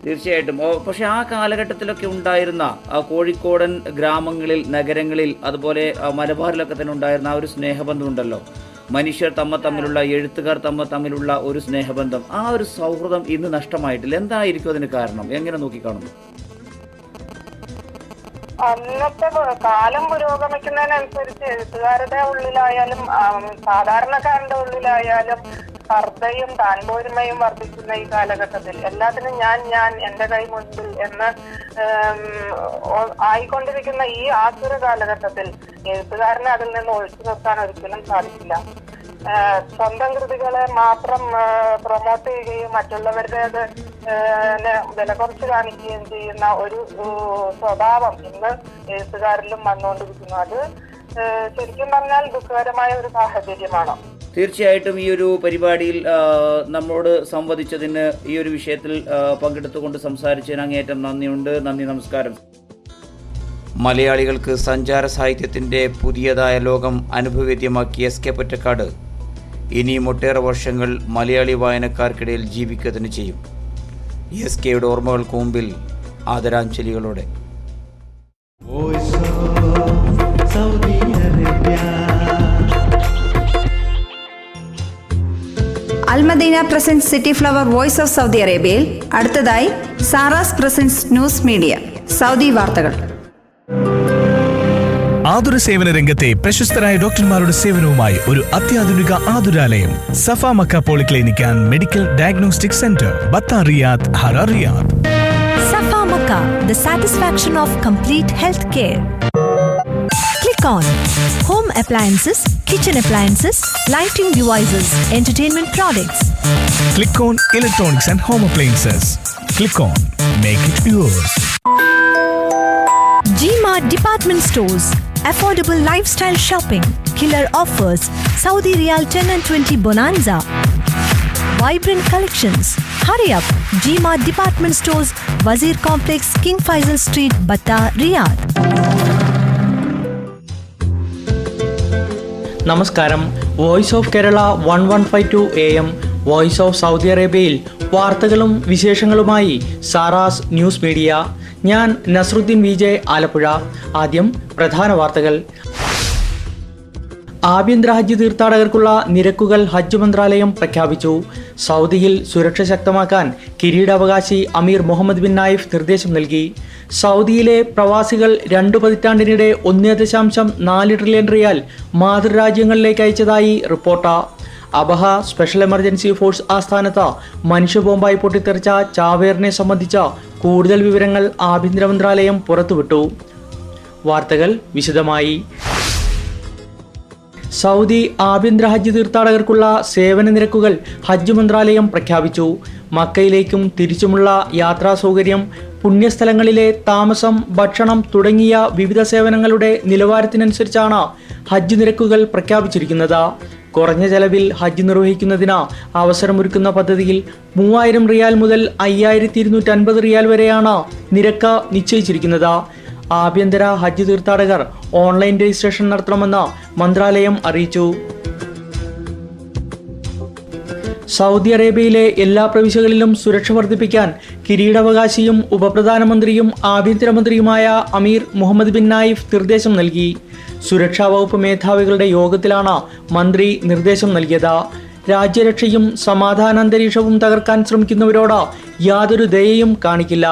തീർച്ചയായിട്ടും. പക്ഷെ ആ കാലഘട്ടത്തിലൊക്കെ ഉണ്ടായിരുന്ന കോഴിക്കോടൻ ഗ്രാമങ്ങളിൽ, നഗരങ്ങളിൽ, അതുപോലെ മലബാറിലൊക്കെ തന്നെ ഉണ്ടായിരുന്ന ആ ഒരു സ്നേഹബന്ധം ഉണ്ടല്ലോ. മനുഷ്യർ തമ്മിലുള്ള, എഴുത്തുകാർ തമ്മിലുള്ള ഒരു സ്നേഹബന്ധം, ആ ഒരു സൗഹൃദം ഇന്ന് നഷ്ടമായിട്ടില്ല. എന്തായിരിക്കും അതിന് കാരണം? എങ്ങനെ നോക്കിക്കാണുന്നു? അന്നത്തെ കാലം പുരോഗമിക്കുന്നതിനനുസരിച്ച് എഴുത്തുകാരുടെ ഉള്ളിലായാലും സാധാരണക്കാരന്റെ ഉള്ളിലായാലും സ്പർദ്ധയും താൻപോരിമയും വർദ്ധിക്കുന്ന ഈ കാലഘട്ടത്തിൽ എല്ലാത്തിനും ഞാൻ എന്റെ കൈ മുൻപിൽ എന്ന് ആയിക്കൊണ്ടിരിക്കുന്ന ഈ ആസുര കാലഘട്ടത്തിൽ എഴുത്തുകാരനെ അതിൽ നിന്ന് ഒഴിച്ചു നിർത്താൻ ഒരിക്കലും സാധിക്കില്ല. സ്വന്തം കൃതികളെ മാത്രം പ്രൊമോട്ട് ചെയ്യുകയും മറ്റുള്ളവരുടേത് വില കുറച്ച് കാണിക്കുകയും ചെയ്യുന്ന ഒരു സ്വഭാവം ഇന്ന് എഴുത്തുകാരിലും വന്നുകൊണ്ടിരിക്കുന്നു. അത് ശരിക്കും പറഞ്ഞാൽ ദുഃഖകരമായ ഒരു സാഹചര്യമാണ്. തീർച്ചയായിട്ടും ഈ ഒരു പരിപാടിയിൽ നമ്മോട് സംവദിച്ചതിന്, ഈ ഒരു വിഷയത്തിൽ പങ്കെടുത്തുകൊണ്ട് സംസാരിച്ചതിന് അങ്ങേയറ്റം നന്ദിയുണ്ട്. നന്ദി, നമസ്കാരം. മലയാളികൾക്ക് സഞ്ചാര സാഹിത്യത്തിൻ്റെ പുതിയതായ ലോകം അനുഭവവേദ്യമാക്കിയ SK പൊറ്റക്കാട് ഇനിയും ഒട്ടേറെ വർഷങ്ങൾ മലയാളി വായനക്കാർക്കിടയിൽ ജീവിക്കുക തന്നെ ചെയ്യും. SKയുടെ ഓർമ്മകൾക്ക് മുമ്പിൽ ആദരാഞ്ജലികളോടെ. Saudi Arabia. Al Madina presents City Flower voice of Saudi അറേബ്യയിൽ അടുത്തതായി Saras presents news media Saudi വാർത്തകൾ. ആതുര സേവന രംഗത്തെ പ്രശസ്തരായ ഡോക്ടർമാരുടെ സേവനവുമായി ഒരു അത്യാധുനിക ആതുരാലയം. Safa Makkah polyclinic and medical diagnostic centre, Batha Riyadh, Hara Riyadh. Safa Makkah, the satisfaction of complete health care. Click on home appliances, kitchen appliances, lighting devices, entertainment products. Click on electronics and home appliances. Click on make it yours. G-Mart Department Stores, affordable lifestyle shopping, killer offers, Saudi Riyal 10 and 20 Bonanza, vibrant collections. Hurry up! G-Mart Department Stores, Wazir Complex, King Faisal Street, Bata, Riyadh. നമസ്കാരം. Voice of Kerala 1152 AM, voice of Saudi അറേബ്യയിൽ വാർത്തകളും വിശേഷങ്ങളുമായി Sara's news media. ഞാൻ നസ്രുദ്ദീൻ വിജയ്, ആലപ്പുഴ. ആദ്യം പ്രധാന വാർത്തകൾ. ആഭ്യന്തര ഹജ്ജ് തീർത്ഥാടകർക്കുള്ള നിരക്കുകൾ ഹജ്ജ് മന്ത്രാലയം പ്രഖ്യാപിച്ചു. സൗദിയിൽ സുരക്ഷ ശക്തമാക്കാൻ കിരീടാവകാശി അമീർ മുഹമ്മദ് ബിൻ നായിഫ് നിർദ്ദേശം നൽകി. സൗദിയിലെ പ്രവാസികൾ 2 പതിറ്റാണ്ടിനിടെ 1.4 ട്രില്യൺ റിയാൽ മാതൃരാജ്യങ്ങളിലേക്ക് അയച്ചതായി report. Abha special emergency force ആസ്ഥാനത്ത് മനുഷ്യബോംബായി പൊട്ടിത്തെറിച്ച ചാവേറിനെ സംബന്ധിച്ച കൂടുതൽ വിവരങ്ങൾ ആഭ്യന്തര മന്ത്രാലയം പുറത്തുവിട്ടു. വാർത്തകൾ വിശദമായി. സൗദി ആഭ്യന്തര ഹജ്ജ് തീർത്ഥാടകർക്കുള്ള സേവന നിരക്കുകൾ ഹജ്ജ് മന്ത്രാലയം പ്രഖ്യാപിച്ചു. മക്കയിലേക്കും തിരിച്ചുമുള്ള യാത്രാ സൗകര്യം, പുണ്യസ്ഥലങ്ങളിലെ താമസം, ഭക്ഷണം തുടങ്ങിയ വിവിധ സേവനങ്ങളുടെ നിലവാരത്തിനനുസരിച്ചാണ് ഹജ്ജ് നിരക്കുകൾ പ്രഖ്യാപിച്ചിരിക്കുന്നത്. കുറഞ്ഞ ചെലവിൽ ഹജ്ജ് നിർവഹിക്കുന്നതിന് അവസരമൊരുക്കുന്ന പദ്ധതിയിൽ 3000 റിയാൽ മുതൽ 5250 റിയാൽ വരെയാണ് നിരക്ക് നിശ്ചയിച്ചിരിക്കുന്നത്. ആഭ്യന്തര ഹജ്ജ് തീർത്ഥാടകർ ഓൺലൈൻ രജിസ്ട്രേഷൻ നടത്തണമെന്ന് മന്ത്രാലയം അറിയിച്ചു. സൗദി അറേബ്യയിലെ എല്ലാ പ്രവിശ്യകളിലും സുരക്ഷ വർദ്ധിപ്പിക്കാൻ കിരീടാവകാശിയും ഉപപ്രധാനമന്ത്രിയും ആഭ്യന്തരമന്ത്രിയുമായ അമീർ മുഹമ്മദ് ബിൻ നായിഫ് നിർദ്ദേശം നൽകി. സുരക്ഷാ വകുപ്പ് മേധാവികളുടെ യോഗത്തിലാണ് മന്ത്രി നിർദ്ദേശം നൽകിയത്. രാജ്യരക്ഷയും സമാധാനാന്തരീക്ഷവും തകർക്കാൻ ശ്രമിക്കുന്നവരോട് യാതൊരു ദയയും കാണിക്കില്ല.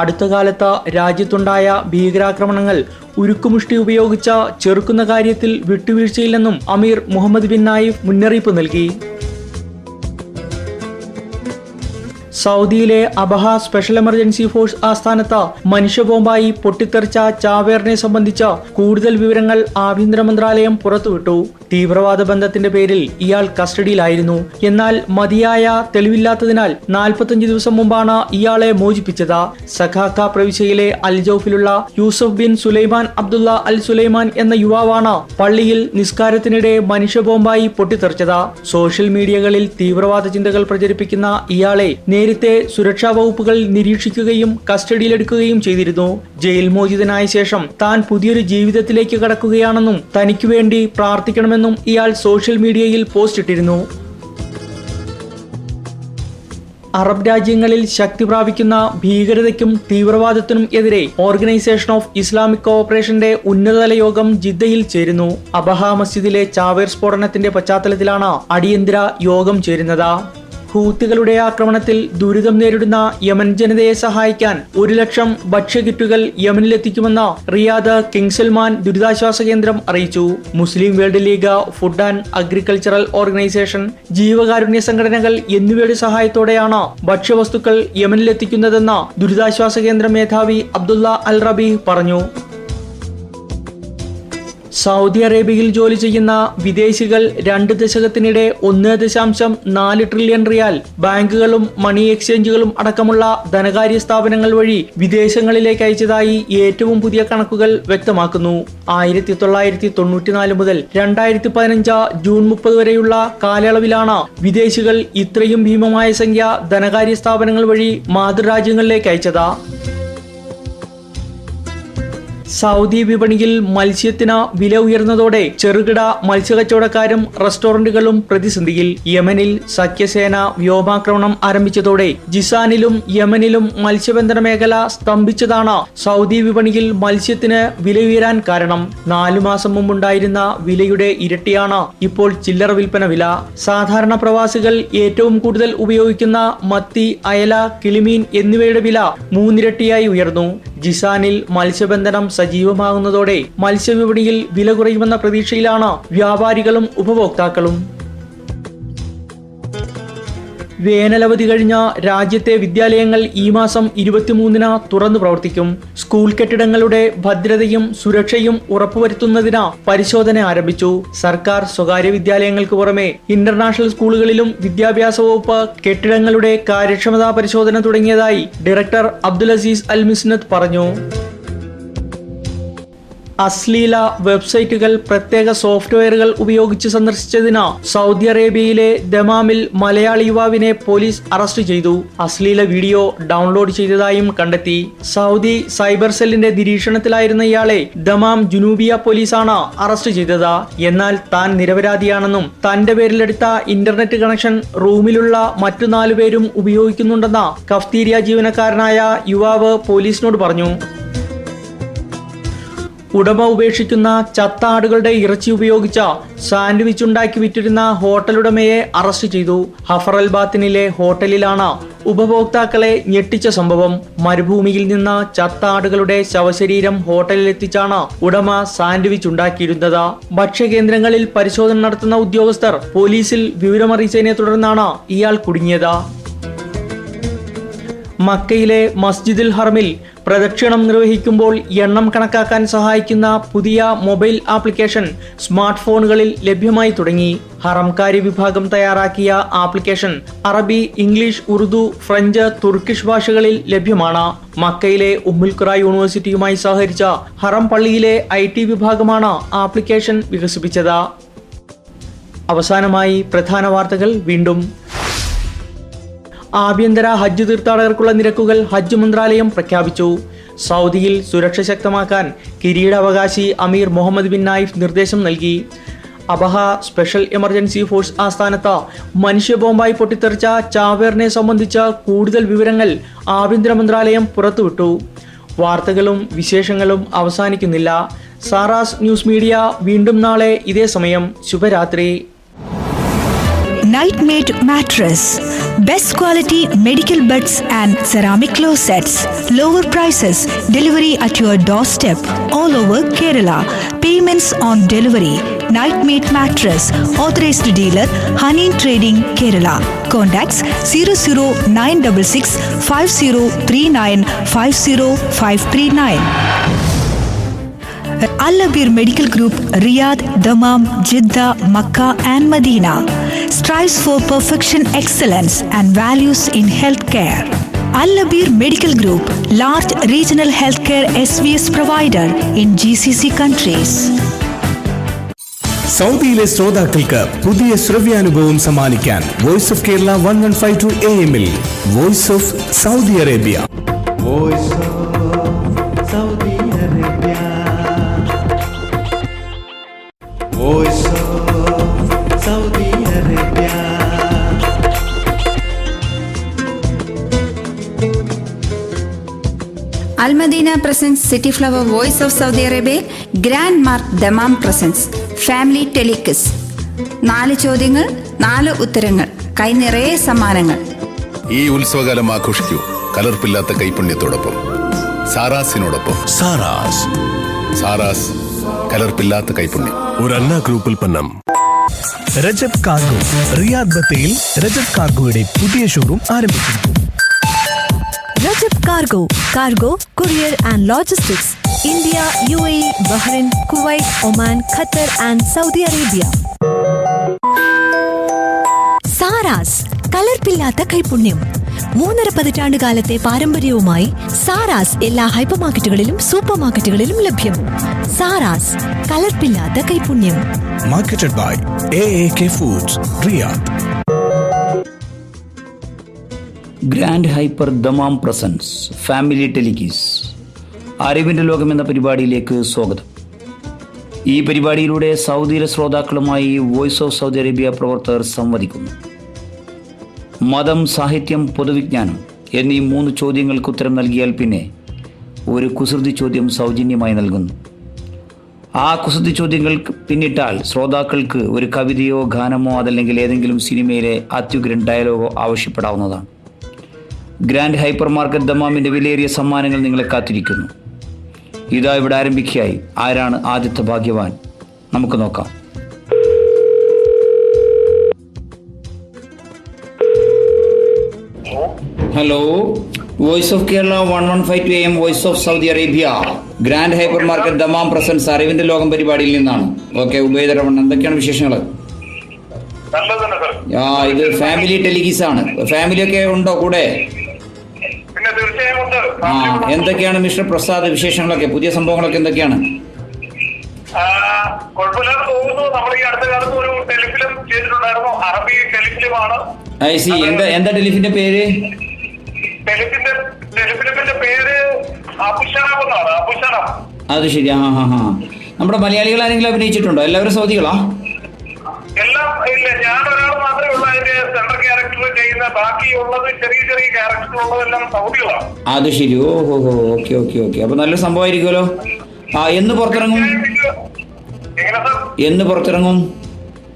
അടുത്ത കാലത്ത് രാജ്യത്തുണ്ടായ ഭീകരാക്രമണങ്ങൾ ഉരുക്കുമുഷ്ടി ഉപയോഗിച്ച് ചെറുക്കുന്ന കാര്യത്തിൽ വിട്ടുവീഴ്ചയില്ലെന്നും അമീർ മുഹമ്മദ് ബിൻ നായിഫ് മുന്നറിയിപ്പ് നൽകി. സൗദിയിലെ അബഹ സ്പെഷ്യൽ എമർജൻസി ഫോഴ്സ് ആസ്ഥാനത്ത് മനുഷ്യബോംബായി പൊട്ടിത്തെറിച്ച ചാവേറിനെ സംബന്ധിച്ച് കൂടുതൽ വിവരങ്ങൾ ആഭ്യന്തര മന്ത്രാലയം പുറത്തുവിട്ടു. തീവ്രവാദ ബന്ധത്തിന്റെ പേരിൽ ഇയാൾ കസ്റ്റഡിയിലായിരുന്നു. എന്നാൽ മതിയായ തെളിവില്ലാത്തതിനാൽ 45 ദിവസം മുമ്പാണ് ഇയാളെ മോചിപ്പിച്ചത്. സഖാക്ക പ്രവിശ്യയിലെ അൽ ജൗഫിലുള്ള യൂസഫ് ബിൻ സുലൈമാൻ അബ്ദുള്ള അൽ സുലൈമാൻ എന്ന യുവാവാണ് പള്ളിയിൽ നിസ്കാരത്തിനിടെ മനുഷ്യബോംബായി പൊട്ടിത്തെറിച്ചത്. സോഷ്യൽ മീഡിയകളിൽ തീവ്രവാദ ചിന്തകൾ പ്രചരിപ്പിക്കുന്ന ഇയാളെ നേരത്തെ സുരക്ഷാ വകുപ്പുകൾ നിരീക്ഷിക്കുകയും കസ്റ്റഡിയിലെടുക്കുകയും ചെയ്തിരുന്നു. ജയിൽ മോചിതനായ ശേഷം താൻ പുതിയൊരു ജീവിതത്തിലേക്ക് കടക്കുകയാണെന്നും തനിക്കു വേണ്ടി പ്രാർത്ഥിക്കണമെന്നും ഇയാൾ സോഷ്യൽ മീഡിയയിൽ പോസ്റ്റ് ഇട്ടിരുന്നു. അറബ് രാജ്യങ്ങളിൽ ശക്തി പ്രാപിക്കുന്ന ഭീകരതയ്ക്കും തീവ്രവാദത്തിനും എതിരെ ഓർഗനൈസേഷൻ ഓഫ് ഇസ്ലാമിക് കോഓപ്പറേഷന്റെ ഉന്നതതല യോഗം ജിദ്ദയിൽ ചേരുന്നു. അബഹ മസ്ജിദിലെ ചാവേർ സ്ഫോടനത്തിന്റെ പശ്ചാത്തലത്തിലാണ് അടിയന്തര യോഗം ചേരുന്നത്. ഹൂത്തികളുടെ ആക്രമണത്തിൽ ദുരിതം നേരിടുന്ന യമൻ ജനതയെ സഹായിക്കാൻ 1 ലക്ഷം ഭക്ഷ്യകിറ്റുകൾ യമനിലെത്തിക്കുമെന്ന് റിയാദ് കിങ് സൽമാൻ ദുരിതാശ്വാസ കേന്ദ്രം അറിയിച്ചു. Muslim World League, Food and Agricultural Organization, ജീവകാരുണ്യ സംഘടനകൾ എന്നിവയുടെ സഹായത്തോടെയാണ് ഭക്ഷ്യവസ്തുക്കൾ യമനിലെത്തിക്കുന്നതെന്ന് ദുരിതാശ്വാസ കേന്ദ്ര മേധാവി അബ്ദുള്ള അൽ റബീഹ് പറഞ്ഞു. സൗദി അറേബ്യയിൽ ജോലി ചെയ്യുന്ന വിദേശികൾ 2 ദശകത്തിനിടെ 1.4 ട്രില്യൺ റിയാൽ ബാങ്കുകളും മണി എക്സ്ചേഞ്ചുകളും അടക്കമുള്ള ധനകാര്യ സ്ഥാപനങ്ങൾ വഴി വിദേശങ്ങളിലേക്ക് അയച്ചതായി ഏറ്റവും പുതിയ കണക്കുകൾ വ്യക്തമാക്കുന്നു. 1994 മുതൽ 2015 ജൂൺ 30 വരെയുള്ള കാലയളവിലാണ് വിദേശികൾ ഇത്രയും ഭീമമായ സംഖ്യ ധനകാര്യ സ്ഥാപനങ്ങൾ വഴി മാതൃരാജ്യങ്ങളിലേക്ക് അയച്ചത്. സൗദി വിപണിയിൽ മത്സ്യത്തിന് വില ഉയർന്നതോടെ ചെറുകിട മത്സ്യക്കച്ചവടക്കാരും റെസ്റ്റോറന്റുകളും പ്രതിസന്ധിയിൽ. യമനിൽ സഖ്യസേന വ്യോമാക്രമണം ആരംഭിച്ചതോടെ ജിസാനിലും യമനിലും മത്സ്യബന്ധന മേഖല സ്തംഭിച്ചതാണ് സൗദി വിപണിയിൽ മത്സ്യത്തിന് വില ഉയരാൻ കാരണം. 4 മാസം മുമ്പുണ്ടായിരുന്ന വിലയുടെ ഇരട്ടിയാണ് ഇപ്പോൾ ചില്ലറ വിൽപ്പന വില. സാധാരണ പ്രവാസികൾ ഏറ്റവും കൂടുതൽ ഉപയോഗിക്കുന്ന മത്തി, അയല, കിളിമീൻ എന്നിവയുടെ വില 3 ഇരട്ടിയായി ഉയർന്നു. ജിസാനിൽ മത്സ്യബന്ധനം സജീവമാകുന്നതോടെ മത്സ്യവിപണിയിൽ വില കുറയുമെന്ന പ്രതീക്ഷയിലാണ് വ്യാപാരികളും ഉപഭോക്താക്കളും. വേനലവധി കഴിഞ്ഞ രാജ്യത്തെ വിദ്യാലയങ്ങൾ ഈ മാസം 23-ന് തുറന്നു പ്രവർത്തിക്കും. സ്കൂൾ കെട്ടിടങ്ങളുടെ ഭദ്രതയും സുരക്ഷയും ഉറപ്പുവരുത്തുന്നതിന് പരിശോധന ആരംഭിച്ചു. സർക്കാർ സ്വകാര്യ വിദ്യാലയങ്ങൾക്ക് പുറമെ ഇന്റർനാഷണൽ സ്കൂളുകളിലും വിദ്യാഭ്യാസ വകുപ്പ് കെട്ടിടങ്ങളുടെ കാര്യക്ഷമതാ പരിശോധന തുടങ്ങിയതായി ഡയറക്ടർ അബ്ദുൽ അസീസ് അൽ മിസ്നത്ത് പറഞ്ഞു. അശ്ലീല വെബ്സൈറ്റുകൾ പ്രത്യേക സോഫ്റ്റ്വെയറുകൾ ഉപയോഗിച്ച് സന്ദർശിച്ചതിന് സൗദി അറേബ്യയിലെ ദമാമിൽ മലയാളി യുവാവിനെ പോലീസ് അറസ്റ്റ് ചെയ്തു. അശ്ലീല വീഡിയോ ഡൗൺലോഡ് ചെയ്തതായും കണ്ടെത്തി. സൗദി സൈബർ സെല്ലിന്റെ നിരീക്ഷണത്തിലായിരുന്ന ഇയാളെ ദമാം ജുനൂബിയ പോലീസാണ് അറസ്റ്റ് ചെയ്തത്. എന്നാൽ താൻ നിരപരാധിയാണെന്നും തന്റെ പേരിലെടുത്ത ഇന്റർനെറ്റ് കണക്ഷൻ റൂമിലുള്ള മറ്റു 4 പേരും ഉപയോഗിക്കുന്നുണ്ടെന്ന് കഫ്തീരിയ ജീവനക്കാരനായ യുവാവ് പോലീസിനോട് പറഞ്ഞു. ഉടമ ഉപേക്ഷിക്കുന്ന ചത്ത ആടുകളുടെ ഇറച്ചി ഉപയോഗിച്ച സാൻഡ്വിച്ച് ഉണ്ടാക്കി വിറ്റിരുന്ന ഹോട്ടലുടമയെ അറസ്റ്റ് ചെയ്തു. ഹഫറൽ ബാത്തിനിലെ ഹോട്ടലിലാണ് ഉപഭോക്താക്കളെ ഞെട്ടിച്ച സംഭവം. മരുഭൂമിയിൽ നിന്ന് ചത്ത ആടുകളുടെ ശവശരീരം ഹോട്ടലിലെത്തിച്ചാണ് ഉടമ സാൻഡ്വിച്ച് ഉണ്ടാക്കിയിരുന്നത്. ഭക്ഷ്യകേന്ദ്രങ്ങളിൽ പരിശോധന നടത്തുന്ന ഉദ്യോഗസ്ഥർ പോലീസിൽ വിവരമറിയിച്ചതിനെ തുടർന്നാണ് ഇയാൾ കുടുങ്ങിയത്. മക്കയിലെ മസ്ജിദുൽ ഹറമിൽ പ്രദക്ഷിണം നിർവഹിക്കുമ്പോൾ എണ്ണം കണക്കാക്കാൻ സഹായിക്കുന്ന പുതിയ മൊബൈൽ ആപ്ലിക്കേഷൻ സ്മാർട്ട് ഫോണുകളിൽ ലഭ്യമായി തുടങ്ങി. ഹറംകാരി വിഭാഗം തയ്യാറാക്കിയ ആപ്ലിക്കേഷൻ അറബി, ഇംഗ്ലീഷ്, ഉറുദു, ഫ്രഞ്ച്, തുർക്കിഷ് ഭാഷകളിൽ ലഭ്യമാണ്. മക്കയിലെ ഉമ്മുൽ ഖുറ യൂണിവേഴ്സിറ്റിയുമായി സഹകരിച്ച ഹറം പള്ളിയിലെ IT വിഭാഗമാണ് ആപ്ലിക്കേഷൻ വികസിപ്പിച്ചത്. അവസാനമായി പ്രധാന വാർത്തകൾ വീണ്ടും. ആഭ്യന്തര ഹജ്ജ് തീർത്ഥാടകർക്കുള്ള നിരക്കുകൾ ഹജ്ജ് മന്ത്രാലയം പ്രഖ്യാപിച്ചു. സൗദിയിൽ സുരക്ഷ ശക്തമാക്കാൻ കിരീടാവകാശി അമീർ മുഹമ്മദ് ബിൻ നായിഫ് നിർദ്ദേശം നൽകി. അബഹ സ്പെഷ്യൽ എമർജൻസി ഫോഴ്സ് ആസ്ഥാനത്ത് മനുഷ്യ ബോംബായി പൊട്ടിത്തെറിച്ച ചാവേറിനെ സംബന്ധിച്ച കൂടുതൽ വിവരങ്ങൾ ആഭ്യന്തര മന്ത്രാലയം പുറത്തുവിട്ടു. വാർത്തകളും വിശേഷങ്ങളും അവസാനിക്കുന്നില്ല. സാറാസ് ന്യൂസ് മീഡിയ വീണ്ടും നാളെ ഇതേ സമയം. ശുഭരാത്രി. Nightmate Mattress. Best quality medical beds and ceramic closets. Lower prices. Delivery at your doorstep. All over Kerala. Payments on delivery. Nightmate Mattress. Authorized dealer Hanin Trading, Kerala. Contacts 00966 5039 50539. Al-Abir Medical Group, Riyadh, Dammam, Jeddah, Makkah and Medina. Strives for perfection, excellence and values in healthcare. Al-Abir Medical Group, large regional healthcare SVS provider in GCC countries. സൗദിയിലെ ശ്രോതാക്കൾക്ക് പുതിയ ശ്രവ്യാനുഭവം സമ്മാനിക്കാൻ voice of Kerala 1152 AM-ൽ voice of Saudi Arabia. Voice of Saudi Arabia. Voice of Saudi Arabia. Al-Madina presents City Flower Voice of Saudi Arabia. Grand Mark Dammam presents Family Telecast. 4 ചോദ്യങ്ങൾ 4 ഉത്തരങ്ങൾ, കൈനിറയെ സമ്മാനങ്ങൾ. ഈ ഉത്സവകാലം ആഘോഷിക്കൂ കലർപ്പില്ലാത്ത കൈപുണ്യത്തോടൊപ്പം, സാറാസിനോടൊപ്പം. സാറാസ് കലർപ്പില്ലാത്ത കൈപുണ്യം. ഒരു അന്ന ഗ്രൂപ്പ് ഉൽപ്പന്നം. രജബ് കാർഗോ റിയാദ് ബത്തയിൽ Rajab കാർഗോയുടെ പുതിയ ഷോറൂം ആരംഭിക്കുന്നു. Rajab Cargo, Cargo, Courier and Logistics, India, UAE, Bahrain, Kuwait, Oman, Qatar and Saudi Arabia. Saras കലർപ്പില്ലാത്ത കൈപുണ്യം. 3.5 പതിറ്റാണ്ട് കാലത്തെ പാരമ്പര്യവുമായി സാറാസ് എല്ലാ ഹൈപ്പർ മാർക്കറ്റുകളിലും സൂപ്പർ മാർക്കറ്റുകളിലും ലഭ്യം. സാറാസ് കലർപ്പില്ലാത്ത കൈപുണ്യം. Marketed by AAK foods, Riyadh. Grand Hyper Dammam presents Family Telequiz അറിവിൻ്റെ ലോകം എന്ന പരിപാടിയിലേക്ക് സ്വാഗതം. ഈ പരിപാടിയിലൂടെ സൗദിയിലെ ശ്രോതാക്കളുമായി വോയിസ് ഓഫ് സൗദി അറേബ്യ പ്രവർത്തകർ സംവദിക്കുന്നു. മതം, സാഹിത്യം, പൊതുവിജ്ഞാനം എന്നീ 3 ചോദ്യങ്ങൾക്ക് ഉത്തരം നൽകിയാൽ പിന്നെ ഒരു കുസൃതി ചോദ്യം സൗജന്യമായി നൽകുന്നു. ആ കുസൃതി ചോദ്യങ്ങൾക്ക് പിന്നിട്ടാൽ ശ്രോതാക്കൾക്ക് ഒരു കവിതയോ ഗാനമോ അതല്ലെങ്കിൽ ഏതെങ്കിലും സിനിമയിലെ അത്യുഗ്രൻ ഡയലോഗോ ആവശ്യപ്പെടാവുന്നതാണ്. ഗ്രാൻഡ് ഹൈപ്പർ മാർക്കറ്റ് ദമാമിൻ്റെ വിലയേറിയ സമ്മാനങ്ങൾ നിങ്ങളെ കാത്തിരിക്കുന്നു. ഇതാ ഇവിടെ ആരംഭിക്കുകയായി. ആരാണ് ആദ്യത്തെ ഭാഗ്യവാൻ? നമുക്ക് നോക്കാം. Hello, voice of Kerala 1152 AM, voice of Saudi Arabia, grand hypermarket Dammam presents അറിവിന്റെ ലോകം പരിപാടിയിൽ നിന്നാണ്. ഓക്കെ, ഉബൈദരവൺ, എന്തൊക്കെയാണ് വിശേഷങ്ങൾ? ഇത് ഫാമിലി ടെലിഗീസ് ആണ്. ഫാമിലി ഒക്കെ ഉണ്ടോ കൂടെ? എന്തൊക്കെയാണ് മിസ്റ്റർ പ്രസാദ് വിശേഷങ്ങളൊക്കെ, പുതിയ സംഭവങ്ങളൊക്കെ എന്തൊക്കെയാണ്? എന്താ ടെലിഫിന്റെ പേര്? അത് ശരി. നമ്മുടെ മലയാളികൾ ആരെങ്കിലും അഭിനയിച്ചിട്ടുണ്ടോ? എല്ലാവരും സൗദികളാ? എല്ലാം ഇല്ല, ഞാൻ ഒരാൾ മാത്രമേ ഉള്ളൂ അതിന്റെ സെൻട്രൽ ക്യാരക്ടർ ചെയ്യുന്ന. ബാക്കിയുള്ളത് ചെറിയ ചെറിയ ക്യാരക്ടർ ഉള്ളതെല്ലാം സൗദികളാണ്. അത് ശരി. ഓഹോ, ഓക്കെ ഓക്കെ ഓക്കെ. അപ്പൊ നല്ല സംഭവമായിരിക്കുമല്ലോ. എന്ന് പുറത്തിറങ്ങും? എന്ന് പുറത്തിറങ്ങും?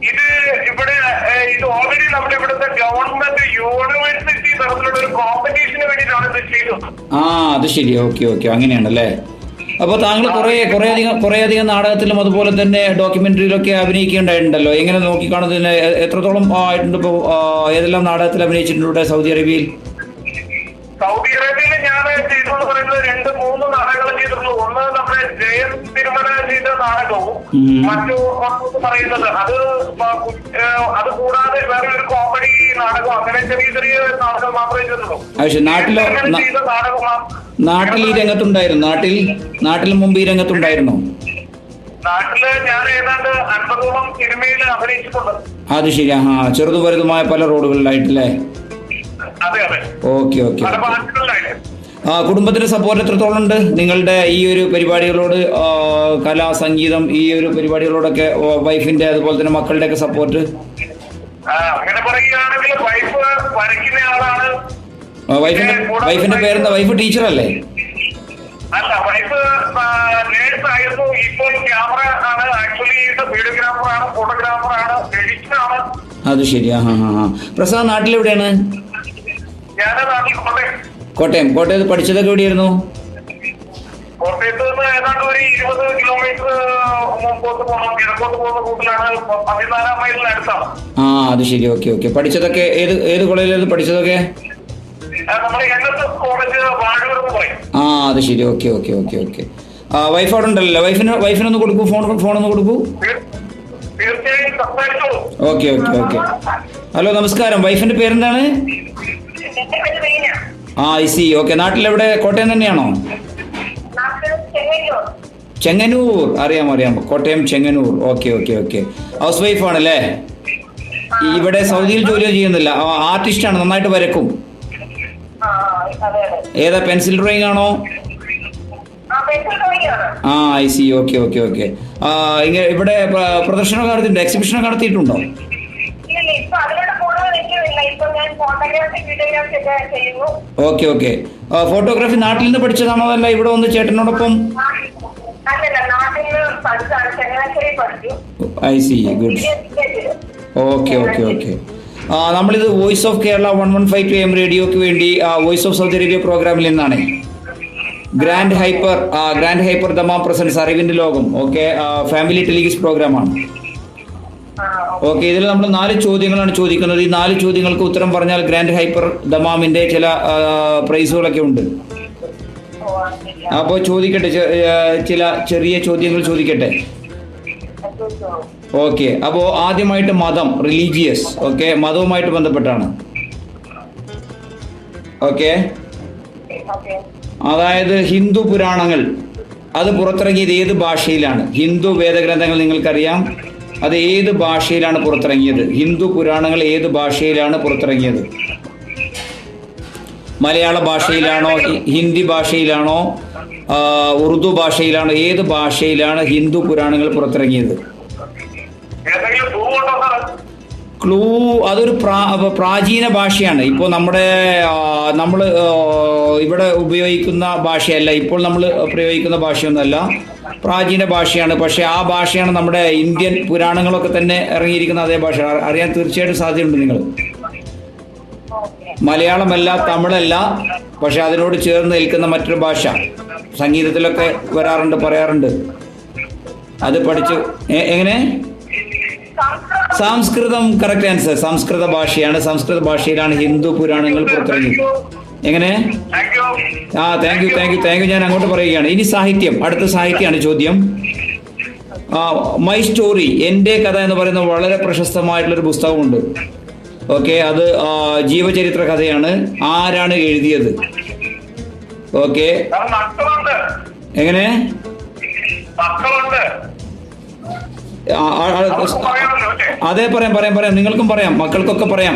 ഇത് ഇവിടെ ഇത് ഓൾറെഡി നമ്മുടെ ഇവിടുത്തെ ഗവൺമെന്റ് യൂണിവേഴ്സിറ്റി തരത്തിലുള്ള ഒരു കോമ്പറ്റീഷന് വേണ്ടിയിട്ടാണ് ഇത് ചെയ്തത്. അത് ശരി. ഓക്കെ ഓക്കെ, അങ്ങനെയാണല്ലേ. അപ്പോൾ താങ്കൾ കുറേയധികം നാടകത്തിലും അതുപോലെ തന്നെ ഡോക്യുമെന്ററിയിലൊക്കെ അഭിനയിക്കേണ്ടതായിട്ടുണ്ടല്ലോ. എങ്ങനെ നോക്കിക്കാണുന്നതിന് എത്രത്തോളം ആയിട്ടുണ്ട്? ഇപ്പോൾ ഏതെല്ലാം നാടകത്തിൽ അഭിനയിച്ചിട്ടുണ്ട് സൗദി അറേബ്യയിൽ? സൗദി അറേബ്യയിൽ ഞാൻ ചെയ്തിട്ടുള്ള പറയുന്നത് 2-3 നാടകങ്ങൾ ചെയ്തിട്ടുള്ളൂ. ഒന്ന് നമ്മുടെ ജയൻ തിരുമല ചെയ്ത നാടകവും മറ്റു പറയുന്നത് അത് കൂടാതെ വേറെ ഒരു കോമഡി നാടകം, അങ്ങനെ ചെറിയ ചെറിയ നാടകം മാത്രമേ ചെയ്തിട്ടുള്ളൂ. നാട്ടിൽ ഈ രംഗത്തുണ്ടായിരുന്നു? നാട്ടിൽ മുമ്പ് ഈ രംഗത്തുണ്ടായിരുന്നു? നാട്ടില് ഞാൻ ഏതാണ്ട് 50ഓളം സിനിമയിൽ അഭിനയിച്ചിട്ടുണ്ട്. അത് ശരി. ചെറുതും വലുതുമായ പല റോഡുകളിലായിട്ടല്ലേ? അതെ അതെ. ഓക്കെ. കുടുംബത്തിന്റെ സപ്പോർട്ട് എത്രത്തോളം ഉണ്ട് നിങ്ങളുടെ ഈ ഒരു പരിപാടികളോട്? കലാ, സംഗീതം, ഈ ഒരു പരിപാടികളോടൊക്കെ വൈഫിന്റെ അതുപോലെ തന്നെ മക്കളുടെ ഒക്കെ സപ്പോർട്ട്? അങ്ങനെ പറയുകയാണെങ്കിൽ വൈഫ് വരയ്ക്കുന്ന ആളാണ്. വൈഫിന്റെ പേരെന്താ? വൈഫ് ടീച്ചറല്ലേ? അല്ല, വൈഫ് നേഴ്സ് ആയിരുന്നു. ഇപ്പോൾ ക്യാമറ ആണ്. ആക്ച്വലി വീഡിയോഗ്രാഫർ ആണ്, ഫോട്ടോഗ്രാഫർ ആണ്, എഡിറ്റർ ആണ്. അത് ശരി. പ്രസാദ് നാട്ടിലെവിടെയാണ്? ഞാൻ നാട്ടിൽ കോട്ടയം. കോട്ടയത്ത് പഠിച്ചതൊക്കെ എവിടെയായിരുന്നു? കോട്ടയത്ത് നിന്ന് ഏതാണ്ട് ഒരു 20 കിലോമീറ്റർ മുമ്പോട്ട് പോകണം. കിഴക്കോട്ട് പോകുന്ന റൂട്ടിലാണ്. 14 മൈലിനടുത്താണ്. അത് ശരി. ഓക്കെ. പഠിച്ചതൊക്കെ ഏത് കോളേജിലായിരുന്നു പഠിച്ചതൊക്കെ? നമ്മുടെ NSS കോളേജ് വാഴൂർ എന്ന് പറയും. അത് ശരി. ഓക്കെ. വൈഫ് അവിടെ ഉണ്ടല്ലോ. വൈഫിനൊന്ന് കൊടുക്കൂ, ഫോണൊന്ന് കൊടുക്കൂ. തീർച്ചയായും സംസാരിച്ചോളൂ. ഓക്കെ. ഹലോ, നമസ്കാരം. വൈഫിന്റെ പേരെന്താണ്? I see. ഓക്കെ. നാട്ടിലെവിടെ? കോട്ടയം തന്നെയാണോ? ചെങ്ങന്നൂർ. അറിയാം. Kottayam Chengannur. Okay. House wife ആണല്ലേ? ഇവിടെ സൗദിയിൽ ജോലി ചെയ്യുന്നില്ല. ആർട്ടിസ്റ്റ് ആണ്, നന്നായിട്ട് വരക്കും. ഏതാ, പെൻസിൽ ഡ്രോയിങ് ആണോ? I see. ഓക്കെ. ഇവിടെ പ്രദർശനം നടത്തിയിട്ടുണ്ടോ? എക്സിബിഷൻ നടത്തിയിട്ടുണ്ടോ? ഓക്കെ. ഫോട്ടോഗ്രാഫി നാട്ടിൽ നിന്ന് പഠിച്ചതാണോ അല്ല ഇവിടെ വന്ന് ചേട്ടനോടൊപ്പം? I see. ഗുഡ്. ഓക്കെ. നമ്മളിത് വോയിസ് ഓഫ് കേരള 1152 AM റേഡിയോക്ക് വേണ്ടി വോയിസ് ഓഫ് സൗദി അറേബ്യ പ്രോഗ്രാമിൽ നിന്നാണ്. ഗ്രാൻഡ് ഹൈപ്പർ ദമാം പ്രസൻസ് അറിവിന്റെ ലോകം. ഓക്കെ. ഫാമിലി ടെലിവിഷൻ പ്രോഗ്രാമാണ്. ഓക്കെ. ഇതിൽ നമ്മൾ 4 ചോദ്യങ്ങളാണ് ചോദിക്കുന്നത്. ഈ 4 ചോദ്യങ്ങൾക്ക് ഉത്തരം പറഞ്ഞാൽ ഗ്രാൻഡ് ഹൈപ്പർ ദമാമിന്റെ ചില പ്രൈസുകളൊക്കെ ഉണ്ട്. അപ്പോൾ ചോദിക്കട്ടെ, ചില ചെറിയ ചോദ്യങ്ങൾ ചോദിക്കട്ടെ? ഓക്കെ. അപ്പോൾ ആദ്യമായിട്ട് മതം, റിലീജിയസ്. ഓക്കെ, മതവുമായിട്ട് ബന്ധപ്പെട്ടാണ്. ഓക്കെ. അതായത് ഹിന്ദു പുരാണങ്ങൾ അത് പുറത്തിറങ്ങിയത് ഏത് ഭാഷയിലാണ്? ഹിന്ദു വേദഗ്രന്ഥങ്ങൾ നിങ്ങൾക്കറിയാം, അത് ഏത് ഭാഷയിലാണ് പുറത്തിറങ്ങിയത്? ഹിന്ദു പുരാണങ്ങൾ ഏത് ഭാഷയിലാണ് പുറത്തിറങ്ങിയത്? മലയാള ഭാഷയിലാണോ, ഹിന്ദി ഭാഷയിലാണോ, ഉറുദു ഭാഷയിലാണോ? ഏത് ഭാഷയിലാണ് ഹിന്ദു പുരാണങ്ങൾ പുറത്തിറങ്ങിയത്? ക്ലൂ, അതൊരു പ്രാചീന ഭാഷയാണ്. ഇപ്പോൾ നമ്മൾ ഇവിടെ ഉപയോഗിക്കുന്ന ഭാഷയല്ല, ഇപ്പോൾ നമ്മൾ പ്രയോഗിക്കുന്ന ഭാഷയൊന്നുമല്ല, പ്രാചീന ഭാഷയാണ്. പക്ഷേ ആ ഭാഷയാണ് നമ്മുടെ ഇന്ത്യൻ പുരാണങ്ങളൊക്കെ തന്നെ ഇറങ്ങിയിരിക്കുന്ന അതേ ഭാഷ. അറിയാൻ തീർച്ചയായിട്ടും സാധ്യതയുണ്ട് നിങ്ങൾ. മലയാളമല്ല, തമിഴല്ല, പക്ഷെ അതിനോട് ചേർന്ന് നിൽക്കുന്ന മറ്റൊരു ഭാഷ. സംഗീതത്തിലൊക്കെ വരാറുണ്ട്, പറയാറുണ്ട്. അത് പഠിച്ചു. എങ്ങനെ? സംസ്കൃതം. Correct answer. സംസ്കൃത ഭാഷയാണ്. സംസ്കൃത ഭാഷയിലാണ് ഹിന്ദു പുരാണങ്ങൾ പുറത്തിറങ്ങിയത്. എങ്ങനെ? Thank you. ഞാൻ അങ്ങോട്ട് പറയുകയാണ്. ഇനി സാഹിത്യം. അടുത്ത സാഹിത്യമാണ് ചോദ്യം. മൈ സ്റ്റോറി, എൻ്റെ കഥ എന്ന് പറയുന്ന വളരെ പ്രശസ്തമായിട്ടുള്ളൊരു പുസ്തകമുണ്ട്. ഓക്കെ. അത് ജീവചരിത്ര കഥയാണ്. ആരാണ് എഴുതിയത്? ഓക്കെ. എങ്ങനെ? അതെ, പറയാം. നിങ്ങൾക്കും പറയാം, മക്കൾക്കൊക്കെ പറയാം.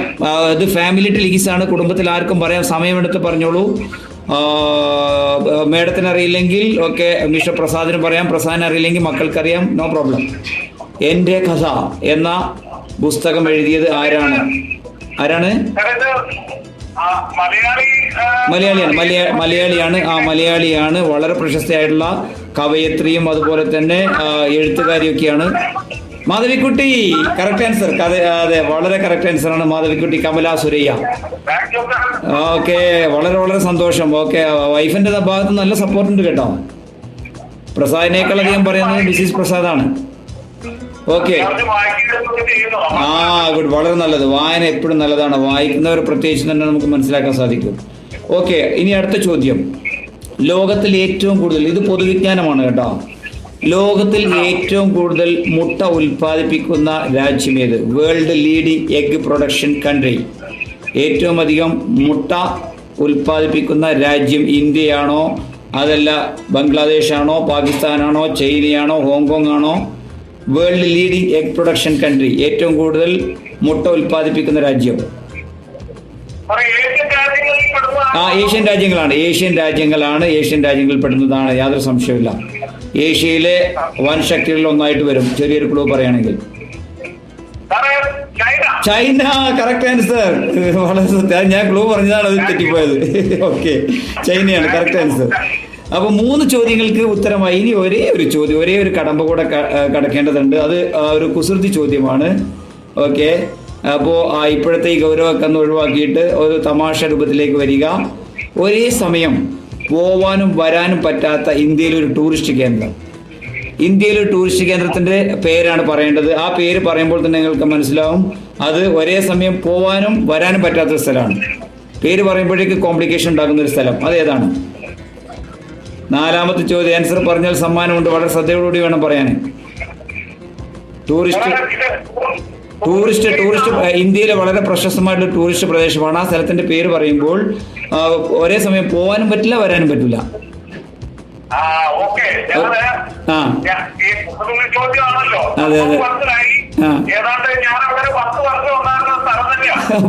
ഇത് ഫാമിലി ടെലിവിഷൻ ആണ്, കുടുംബത്തിൽ ആർക്കും പറയാം. സമയമെടുത്ത് പറഞ്ഞോളൂ. മേഡത്തിന് അറിയില്ലെങ്കിൽ ഓക്കെ, മിസ്റ്റർ പ്രസാദിന് പറയാം. പ്രസാദിന് അറിയില്ലെങ്കിൽ മക്കൾക്കറിയാം, നോ പ്രോബ്ലം. എൻ്റെ കഥ എന്ന പുസ്തകം എഴുതിയത് ആരാണ്? മലയാളിയാണ്. വളരെ പ്രശസ്തയായിട്ടുള്ള കവയത്രിയും അതുപോലെ തന്നെ എഴുത്തുകാരിയൊക്കെയാണ്. മാധവിക്കുട്ടി. Correct answer. അതെ, വളരെ കറക്റ്റ് ആൻസർ ആണ് മാധവിക്കുട്ടി. കമല സുരയ്യ. ഓക്കെ, വളരെ സന്തോഷം. ഓക്കെ, വൈഫിന്റെ ഭാഗത്ത് നല്ല സപ്പോർട്ട് ഉണ്ട് കേട്ടോ. പ്രസാദിനേക്കാൾ അധികം പറയുന്നത് മിസ്സിസ് പ്രസാദാണ്. ഓക്കെ. ഗുഡ്. വളരെ നല്ലത്. വായന എപ്പോഴും നല്ലതാണ്. വായിക്കുന്നവർ പ്രത്യേകിച്ച് തന്നെ നമുക്ക് മനസ്സിലാക്കാൻ സാധിക്കും. ഓക്കെ, ഇനി അടുത്ത ചോദ്യം. ലോകത്തിൽ ഏറ്റവും കൂടുതൽ, ഇത് പൊതുവിജ്ഞാനമാണ് കേട്ടോ, ലോകത്തിൽ ഏറ്റവും കൂടുതൽ മുട്ട ഉൽപ്പാദിപ്പിക്കുന്ന രാജ്യം ഏത്? World leading egg production country. ഏറ്റവും അധികം മുട്ട ഉൽപ്പാദിപ്പിക്കുന്ന രാജ്യം ഇന്ത്യയാണോ, അതല്ല ബംഗ്ലാദേശാണോ, പാകിസ്ഥാനാണോ, ചൈനയാണോ, ഹോങ്കോങ് ആണോ? World leading egg production country, ഏറ്റവും കൂടുതൽ മുട്ട ഉൽപ്പാദിപ്പിക്കുന്ന രാജ്യം. ഏഷ്യൻ രാജ്യങ്ങളാണ്, ഏഷ്യൻ രാജ്യങ്ങളിൽ പെടുന്നതാണ്, യാതൊരു സംശയമില്ല. ഏഷ്യയിലെ വൻ ശക്തികളിൽ ഒന്നായിട്ട് വരും. ചെറിയൊരു ക്ലൂ പറയുകയാണെങ്കിൽ ചൈന. Correct answer. വളരെ ഞാൻ ക്ലൂ പറഞ്ഞതാണ്, അത് തെറ്റിപ്പോയത്. ഓക്കെ, ചൈനയാണ് കറക്റ്റ് ആൻസർ. അപ്പൊ 3 ചോദ്യങ്ങൾക്ക് ഉത്തരമായി. ഇനി ഒരേ ഒരു കടമ്പ കൂടെ കടക്കേണ്ടതുണ്ട്. അത് ഒരു കുസൃതി ചോദ്യമാണ്. ഓക്കെ, അപ്പോൾ ഇപ്പോഴത്തെ ഈ ഗൗരവമൊക്കെ ഒന്ന് ഒഴിവാക്കിയിട്ട് ഒരു തമാശ രൂപത്തിലേക്ക് വരിക. ഒരേ സമയം പോവാനും വരാനും പറ്റാത്ത ഇന്ത്യയിലൊരു ടൂറിസ്റ്റ് കേന്ദ്രം. ഇന്ത്യയിലെ ടൂറിസ്റ്റ് കേന്ദ്രത്തിന്റെ പേരാണ് പറയേണ്ടത്. ആ പേര് പറയുമ്പോൾ തന്നെ നിങ്ങൾക്ക് മനസ്സിലാവും അത് ഒരേ സമയം പോവാനും വരാനും പറ്റാത്ത സ്ഥലമാണ്. പേര് പറയുമ്പോഴേക്ക് കോംപ്ലിക്കേഷൻ ഉണ്ടാക്കുന്ന ഒരു സ്ഥലം, അതേതാണ്? 4ാമത്തെ ചോദ്യം. ആൻസർ പറഞ്ഞാൽ സമ്മാനമുണ്ട്. വളരെ ശ്രദ്ധയോടുകൂടി വേണം പറയാൻ. ടൂറിസ്റ്റ് ഇന്ത്യയിലെ വളരെ പ്രശസ്തമായിട്ടുള്ള ടൂറിസ്റ്റ് പ്രദേശമാണ്. ആ സ്ഥലത്തിന്റെ പേര് പറയുമ്പോൾ ഒരേ സമയം പോവാനും പറ്റില്ല, വരാനും പറ്റില്ല. അതെ അതെ,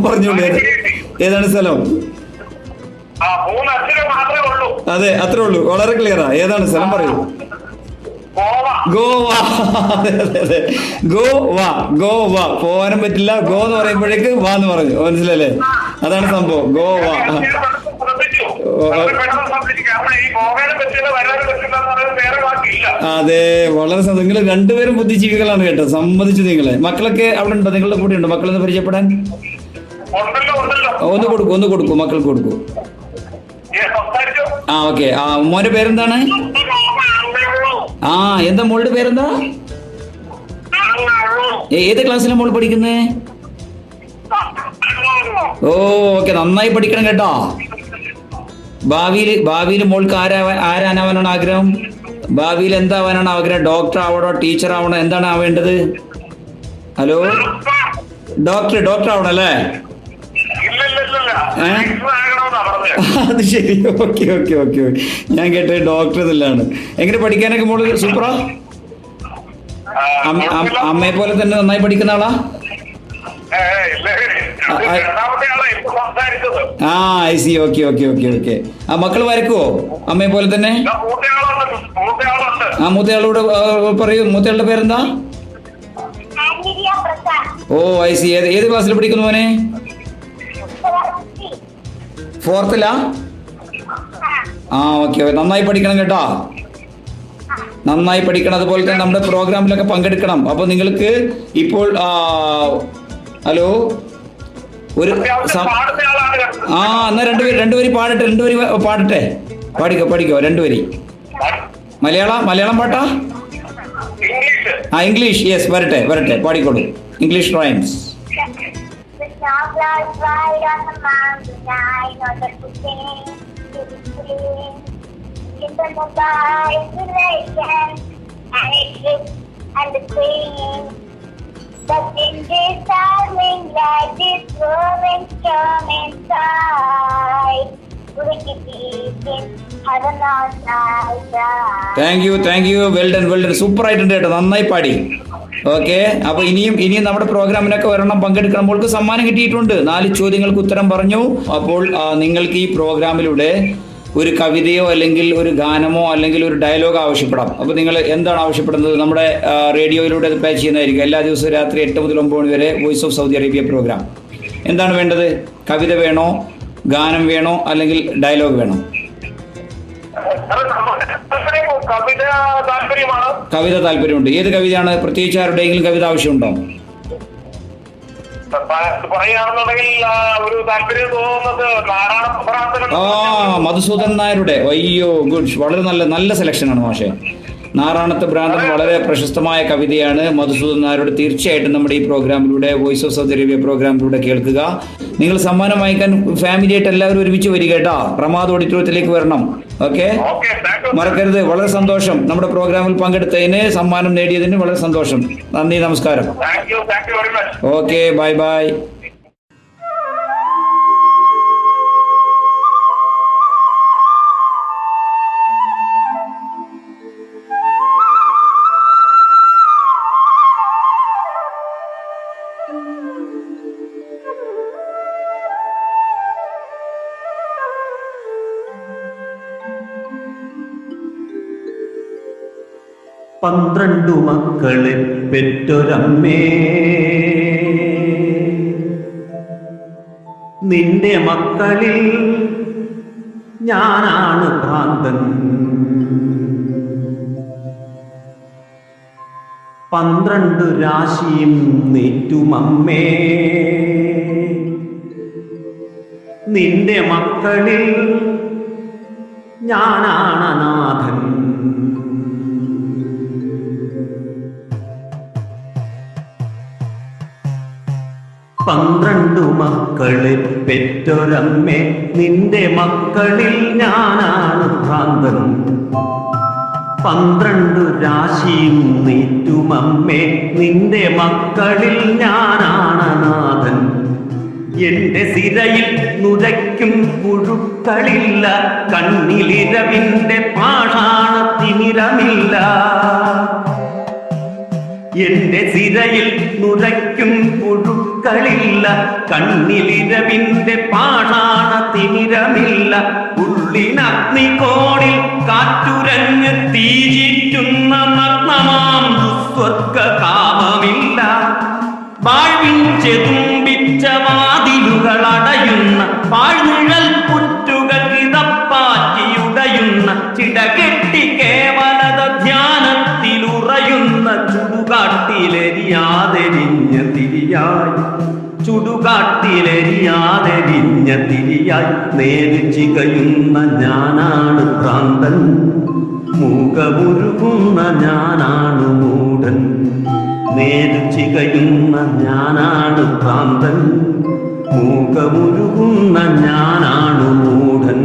പറഞ്ഞോളൂ. ഏതാണ് സ്ഥലം? അതെ, അത്രേ ഉള്ളൂ. വളരെ ക്ലിയറാ. ഏതാണ് സ്ഥലം? പറയൂ. ഗോവ. അതെ, ഗോവ. പോവാനും പറ്റില്ല, ഗോ എന്ന് പറയുമ്പോഴേക്ക് വാ എന്ന് പറഞ്ഞു. മനസ്സിലല്ലേ? അതാണ് സംഭവം, ഗോവ. അതെ, വളരെ നിങ്ങൾ രണ്ടുപേരും ബുദ്ധിജീവികളാണ് കേട്ടോ, സമ്മതിച്ചു. നിങ്ങളെ മക്കളൊക്കെ അവിടെ ഉണ്ടോ? നിങ്ങളുടെ കൂടെ ഉണ്ടോ മക്കളൊന്ന് പരിചയപ്പെടാൻ? ഒന്ന് കൊടുക്കൂ, മക്കൾക്ക് കൊടുക്കൂ. ഓക്കെ. മോന്റെ പേരെന്താണ്? എന്താ മോളുടെ പേരെന്താ? ഏത് ക്ലാസ്സിലാണ് മോള് പഠിക്കുന്നേ? ഓക്കെ, നന്നായി പഠിക്കണം കേട്ടോ. ഭാവിയിൽ മോൾക്ക് ആരാനാവാനാണ് ആഗ്രഹം? ഭാവിയിൽ എന്താവാനാണ് ആഗ്രഹം? ഡോക്ടർ ആവണോ, ടീച്ചർ ആവണോ, എന്താണ് ആവേണ്ടത്? ഹലോ, ഡോക്ടർ ആവണം അല്ലേ? അത് ശരി. ഓക്കെ. ഞാൻ കേട്ടത് ഡോക്ടർ എന്നുള്ളതാണ്. എങ്ങനെ പഠിക്കാനൊക്കെ മോള് സൂപ്പറാ? അമ്മയെ പോലെ തന്നെ നന്നായി പഠിക്കുന്ന ആളാ? I see. ഓക്കെ. മക്കള് വരക്കുവോ അമ്മയെ പോലെ തന്നെ? മൂത്തയാളോട് പറയൂ. മൂത്തയാളുടെ പേരെന്താ? I C. ഏത് ക്ലാസ്സിൽ പഠിക്കുന്നു മോനെ? 4th okay. നന്നായി പഠിക്കണം കേട്ടോ, നന്നായി പഠിക്കണം. അതുപോലെ തന്നെ നമ്മുടെ പ്രോഗ്രാമിലൊക്കെ പങ്കെടുക്കണം. അപ്പൊ നിങ്ങൾക്ക് ഇപ്പോൾ ഹലോ എന്നാ രണ്ടുപേരി പാടട്ടെ. പഠിക്കോ രണ്ടുപേരി. മലയാളം പാട്ടാ? ഇംഗ്ലീഷ്. യെസ്, വരട്ടെ പാടിക്കോളൂ. English rhymes. Snowflakes ride on the mountain, I know the cooking is clean. It's in the isolation, and it drips and the queen. But in this darling light, this rolling storm inside, we keep beating heaven outside. Thank you. Well done. Super ആയിട്ടുണ്ട് കേട്ടോ, നന്നായി പാടി. Okay. അപ്പൊ ഇനിയും നമ്മുടെ പ്രോഗ്രാമിനൊക്കെ വരണം, പങ്കെടുക്കണം. നമ്മൾക്ക് സമ്മാനം കിട്ടിയിട്ടുണ്ട്. 4 ചോദ്യങ്ങൾക്ക് ഉത്തരം പറഞ്ഞു. അപ്പോൾ നിങ്ങൾക്ക് ഈ പ്രോഗ്രാമിലൂടെ ഒരു കവിതയോ അല്ലെങ്കിൽ ഒരു ഗാനമോ അല്ലെങ്കിൽ ഒരു ഡയലോഗ് ആവശ്യപ്പെടാം. അപ്പോൾ നിങ്ങൾ എന്താണ് ആവശ്യപ്പെടുന്നത്? നമ്മുടെ റേഡിയോയിലൂടെ അത് പ്ലേ ചെയ്യുന്നതായിരിക്കും. എല്ലാ ദിവസവും രാത്രി 8 മുതൽ 9 മണി വരെ voice of Saudi Arabia programme. എന്താണ് വേണ്ടത്? കവിത വേണോ, ഗാനം വേണോ, അല്ലെങ്കിൽ ഡയലോഗ് വേണോ? കവിത താല്പര്യമുണ്ട്. ഏത് കവിതയാണ്? പ്രത്യേകിച്ച് ആരുടെയെങ്കിലും കവിത ആവശ്യമുണ്ടോ? മധുസൂദൻ നായരുടെ. അയ്യോ, ഗുഡ്. വളരെ നല്ല സെലക്ഷനാണ് മാഷെ. നാറാണത്ത് ഭ്രാന്തൻ വളരെ പ്രശസ്തമായ കവിതയാണ്. മധുസൂദൻ നായരോട് തീർച്ചയായിട്ടും നമ്മുടെ ഈ പ്രോഗ്രാമിലൂടെ, വോയിസ് ഓഫ് സൗദി അറേബ്യ പ്രോഗ്രാമിലൂടെ കേൾക്കുക. നിങ്ങൾ സമ്മാനം വാങ്ങിക്കാൻ ഫാമിലിയായിട്ട് എല്ലാവരും ഒരുമിച്ച് വരിക കേട്ടോ. പ്രമാദ് ഓഡിറ്റോറിയത്തിലേക്ക് വരണം. ഓക്കെ, മറക്കരുത്. വളരെ സന്തോഷം നമ്മുടെ പ്രോഗ്രാമിൽ പങ്കെടുത്തതിന്, സമ്മാനം നേടിയതിന് വളരെ സന്തോഷം. നന്ദി, നമസ്കാരം. Okay, bye bye. പന്ത്രണ്ടു മക്കളെ പെറ്റൊരമ്മേ, നിന്റെ മക്കളിൽ ഞാനാണ് ഭ്രാന്തൻ. 12 രാശിയും നീറ്റുമമ്മേ, നിന്റെ മക്കളിൽ ഞാനാണ് നാഥൻ. പന്ത്രണ്ടു മക്കളെ പെറ്റൊരമ്മേ, നിന്റെ മക്കളിൽ ഞാനാണ് ഭ്രാന്തൻ. 12 രാശിയും നീറ്റുമമ്മേ, നിന്റെ മക്കളിൽ ഞാനാണ് നാഥൻ. എന്റെ സിരയിൽ നുരയ്ക്കും പുഴുക്കളില്ല, കണ്ണിലിരവിന്റെ പാഷാണത്തിമിരമില്ല. എന്റെ സിരയിൽ നുരയ്ക്കും പുഴുക്കളില്ല, കണ്ണിലിരവിന്റെ പാഷാണത്തിമിരമില്ല. ഉള്ളിനഗ്നികോണിൽ കാറ്റുരഞ്ഞ് തീചീറ്റുന്ന നഗ്നമാം ദുസ്വർഗ കാമമില്ല. വാഴ്വിൻ ചെതുമ്പിച്ച വാതിലുകൾ അടയുന്ന പാഴ്നിഴൽ പുറ്റുകൾ ഇതപ്പാറ്റിയുടയുന്ന ചിടകെട്ടി കേവലത ധ്യാനത്തിലുറയുന്ന ചുടുകാട്ടിലെരിയാതെരിഞ്ഞ തിരിയായി, ചുടുകാട്ടിലെരിയാതെരിഞ്ഞ തിരിയായി നേരു ചികയുന്ന ഞാനാണ് ഭ്രാന്തൻ. മൂകമുരുകുന്ന ഞാനാണ് മൂഢൻ, നേരു ചികയുന്ന ഞാനാണ് ഭ്രാന്തൻ. മൂകമുരുകുന്ന ഞാനാണ് മൂഢൻ.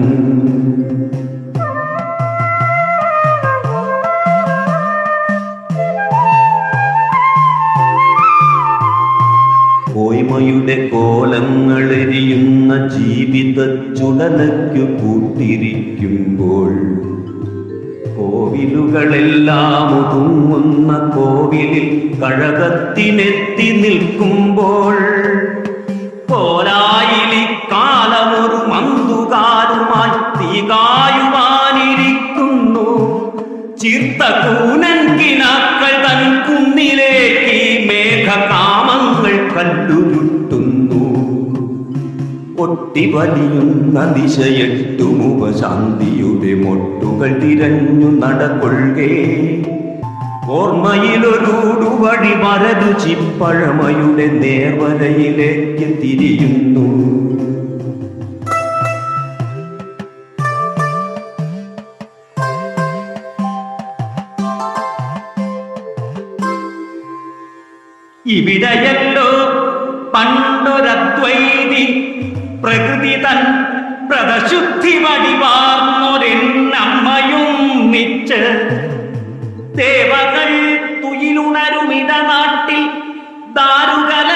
ഓയ്മയുടെ കോലങ്ങളെരിയുന്ന ജീവിത ചുടലയ്ക്കു കൂട്ടിരിക്കുമ്പോൾ, കോവിലുകളെല്ലാം ഒതുങ്ങുന്ന കോവിലിൽ കഴകത്തിനെത്തി നിൽക്കുമ്പോൾ, കോലായിലിക്കാലമൊരു മന്തുകാരുമായി തീകായുവാനിരിക്കുന്നു. ചീർത്ത കൂനൻകിനാക്കൾ തൻ കുന്നിലേക്ക് മേഘകാമങ്ങൾ കല്ലുരുട്ടുന്നു. ഒട്ടിവലിയുന്ന ദിശയെട്ടുമുപശാന്തിയുടെ മൊട്ടുകൾ തിരഞ്ഞു നടകൊള്ളുകേ. ഓർമ്മയിലൊരുടുവഴി മരതു ചിപ്പഴമയുടെ നേർവരയിലേക്ക് തിരിയുന്നു. ഇവിടെയല്ലോ പണ്ടൊരദ്വൈതി പ്രകൃതി തൻ പ്രതശുദ്ധി വടിവാർന്നൊരെന്നമ്മയും മിച്ച് ദേവകൾ തുയിലുണരുമിട നാട്ടിൽ ദാരുകല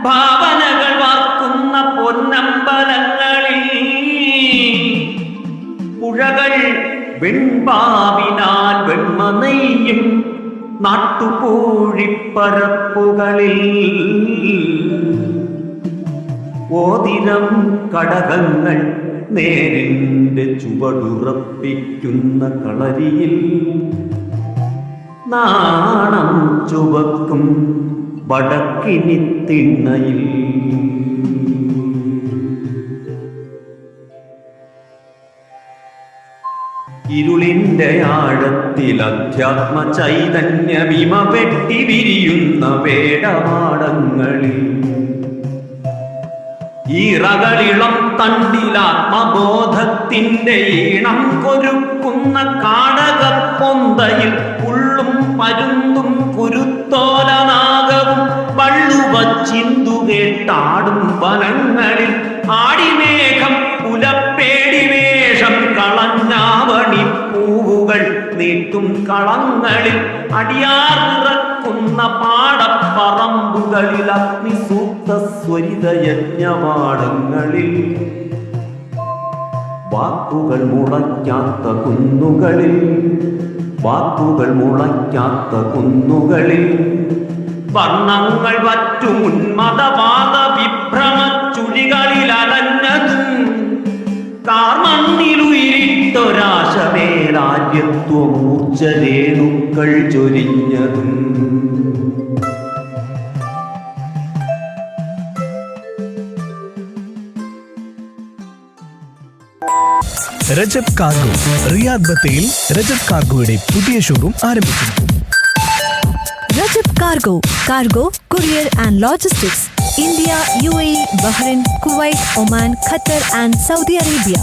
ഭാവനകൾ വാർക്കുന്ന പൊന്നമ്പലങ്ങളിൽ പുഴകൾ വെൺപാവിനാൽ വെണ്മ നെയ്യും നാട്ടുകോഴിപ്പരപ്പുകളിൽ ഓതിരം കടകങ്ങൾ നേരിന്റെ ചുവടുറപ്പിക്കുന്ന കളരിയിൽ നാണം ചുവക്കും വടക്കിനി തിണ്ണയിൽ ഇരുളിന്റെ ആഴത്തിൽ അധ്യാത്മ ചൈതന്യവിമ വെട്ടി വിരിയുന്ന വേടമാടങ്ങളിൽ ഈറകളിളം തണ്ടിലാത്മബോധത്തിന്റെ ഈണം കൊരുക്കുന്ന കാടകപ്പൊന്തയിൽ പുള്ളും പരുന്തും കുരുത്തോലനാഗവും വള്ളുവച്ചിന്തു കേട്ടാടും വനങ്ങളിൽ ആടിമേഘം പുലപ്പേടി വേഷം കളഞ്ഞാവണി പൂവുകൾ നീട്ടും കളങ്ങളിൽ അടിയാർ നിറക്കുന്ന പാടപ്പറമ്പുകളിൽ അഗ്നിസൂക്ത സ്വരിത യജ്ഞപാടങ്ങളിൽ വാക്കുകൾ മുളയ്ക്കാത്ത കുന്നുകളിൽ വർണ്ണങ്ങൾ വറ്റും ഉന്മതവാദ വിഭ്രമ ചുഴികളിൽ അലഞ്ഞതും കാർമണ്ണിലുയിരിട്ടൊരാശമേരാജ്യത്വമൂർച്ചരേണുക്കൾ ചൊരിഞ്ഞതും രജബ് കാർഗോ റിയാദ് ബത്തയിൽ രജബ് കാർഗോയുടെ പുതിയ ഷോറൂം ആരംഭിച്ചിരിക്കുന്നു. Rajab cargo, cargo, courier and logistics, India, UAE, Bahrain, Kuwait, Oman, Qatar and Saudi Arabia.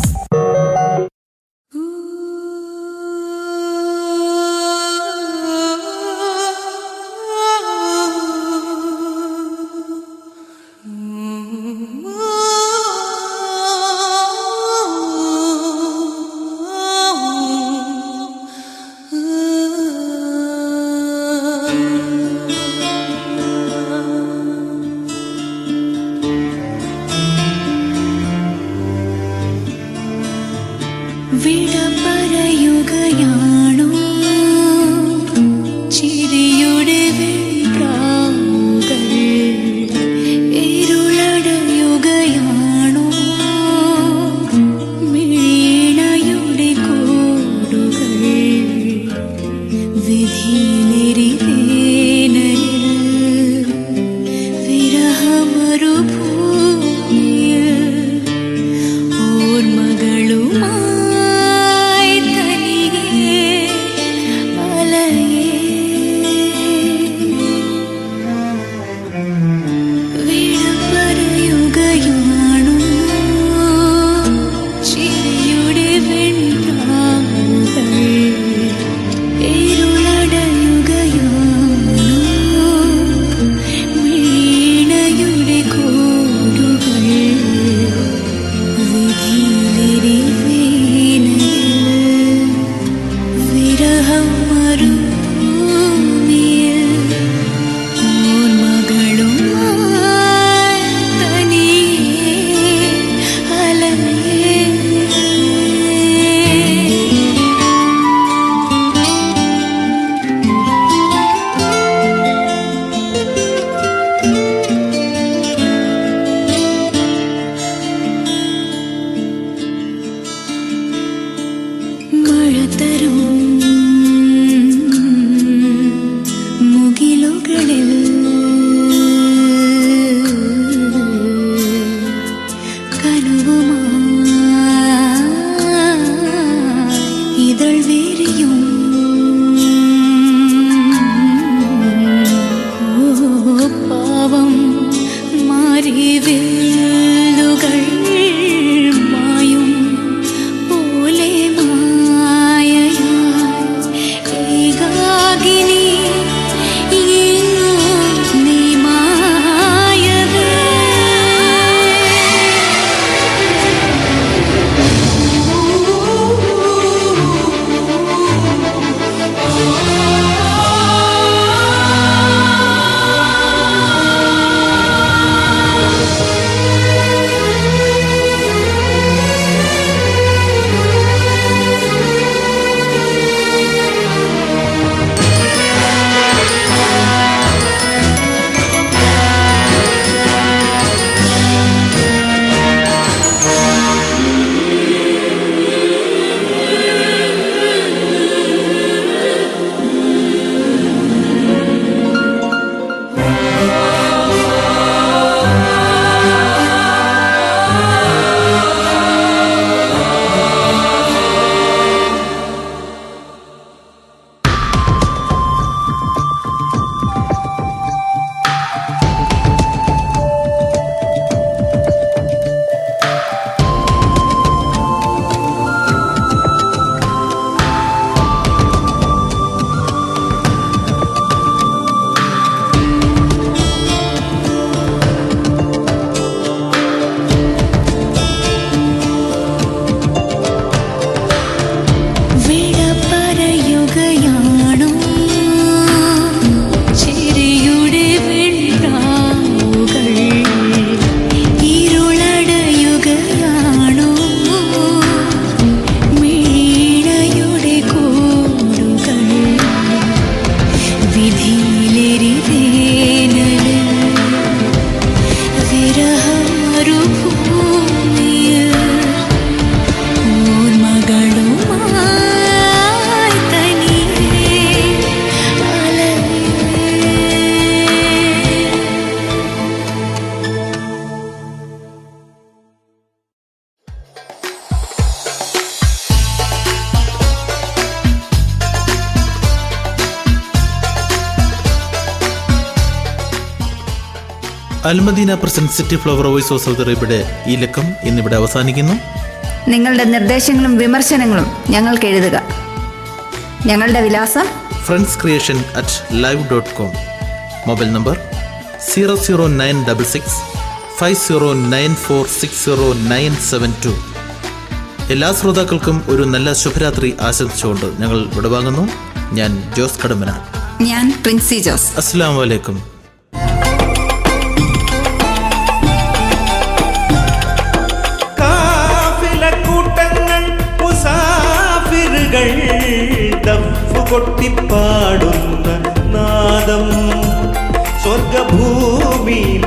വിട പറയുകയാണോ ചിരിയുടെ വെൺപ്രാവുകൾ, ഇരുളടയുകയാണോ മിഴിയിണയുടെ കൂടുകൾ, വിധിനെരിവേനലിൽ വിരഹമരുഭൂമിയിൽ ഓർമ്മകളുമായി Al Madina present City Flower voice of Saudi അറേബ്യയുടെ ഈ ലക്കം ഇന്നിവിടെ അവസാനിക്കുന്നു. നിങ്ങളുടെ നിർദ്ദേശങ്ങളും വിമർശനങ്ങളും ഞങ്ങൾക്ക് എഴുതുക. ഞങ്ങളുടെ വിലാസം friendscreation@live.com. Mobile number 00966 5094600972. എല്ലാ ശ്രോതാക്കൾക്കും ഒരു നല്ല ശുഭരാത്രി ആശംസിച്ചുകൊണ്ട് ഞങ്ങൾ വിടവാങ്ങുന്നു. ഞാൻ ജോസ് കടമ്പനാട്. ഞാൻ പ്രിൻസി ജോസ്. അസ്സലാമു അലൈക്കും. കാഫിലക്കൂട്ടങ്ങൾ മുസാഫിറുകൾ ദഫ് കൊട്ടിപ്പാടുന്ന നാദം സ്വർഗഭൂമിയിൽ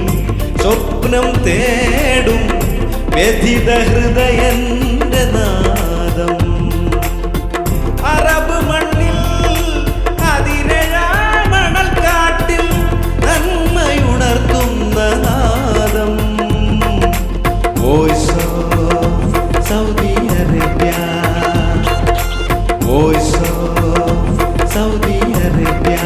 സ്വപ്നം തേടും വ്യഥിത ഹൃദയന്റെ നാദം. അറബ് മണ്ണിൽ അതിരമണൽ കാട്ടിൽ നന്മയുണർത്തുന്ന നാദം. Voice of Saudi Arabia, voice of Saudi Arabia.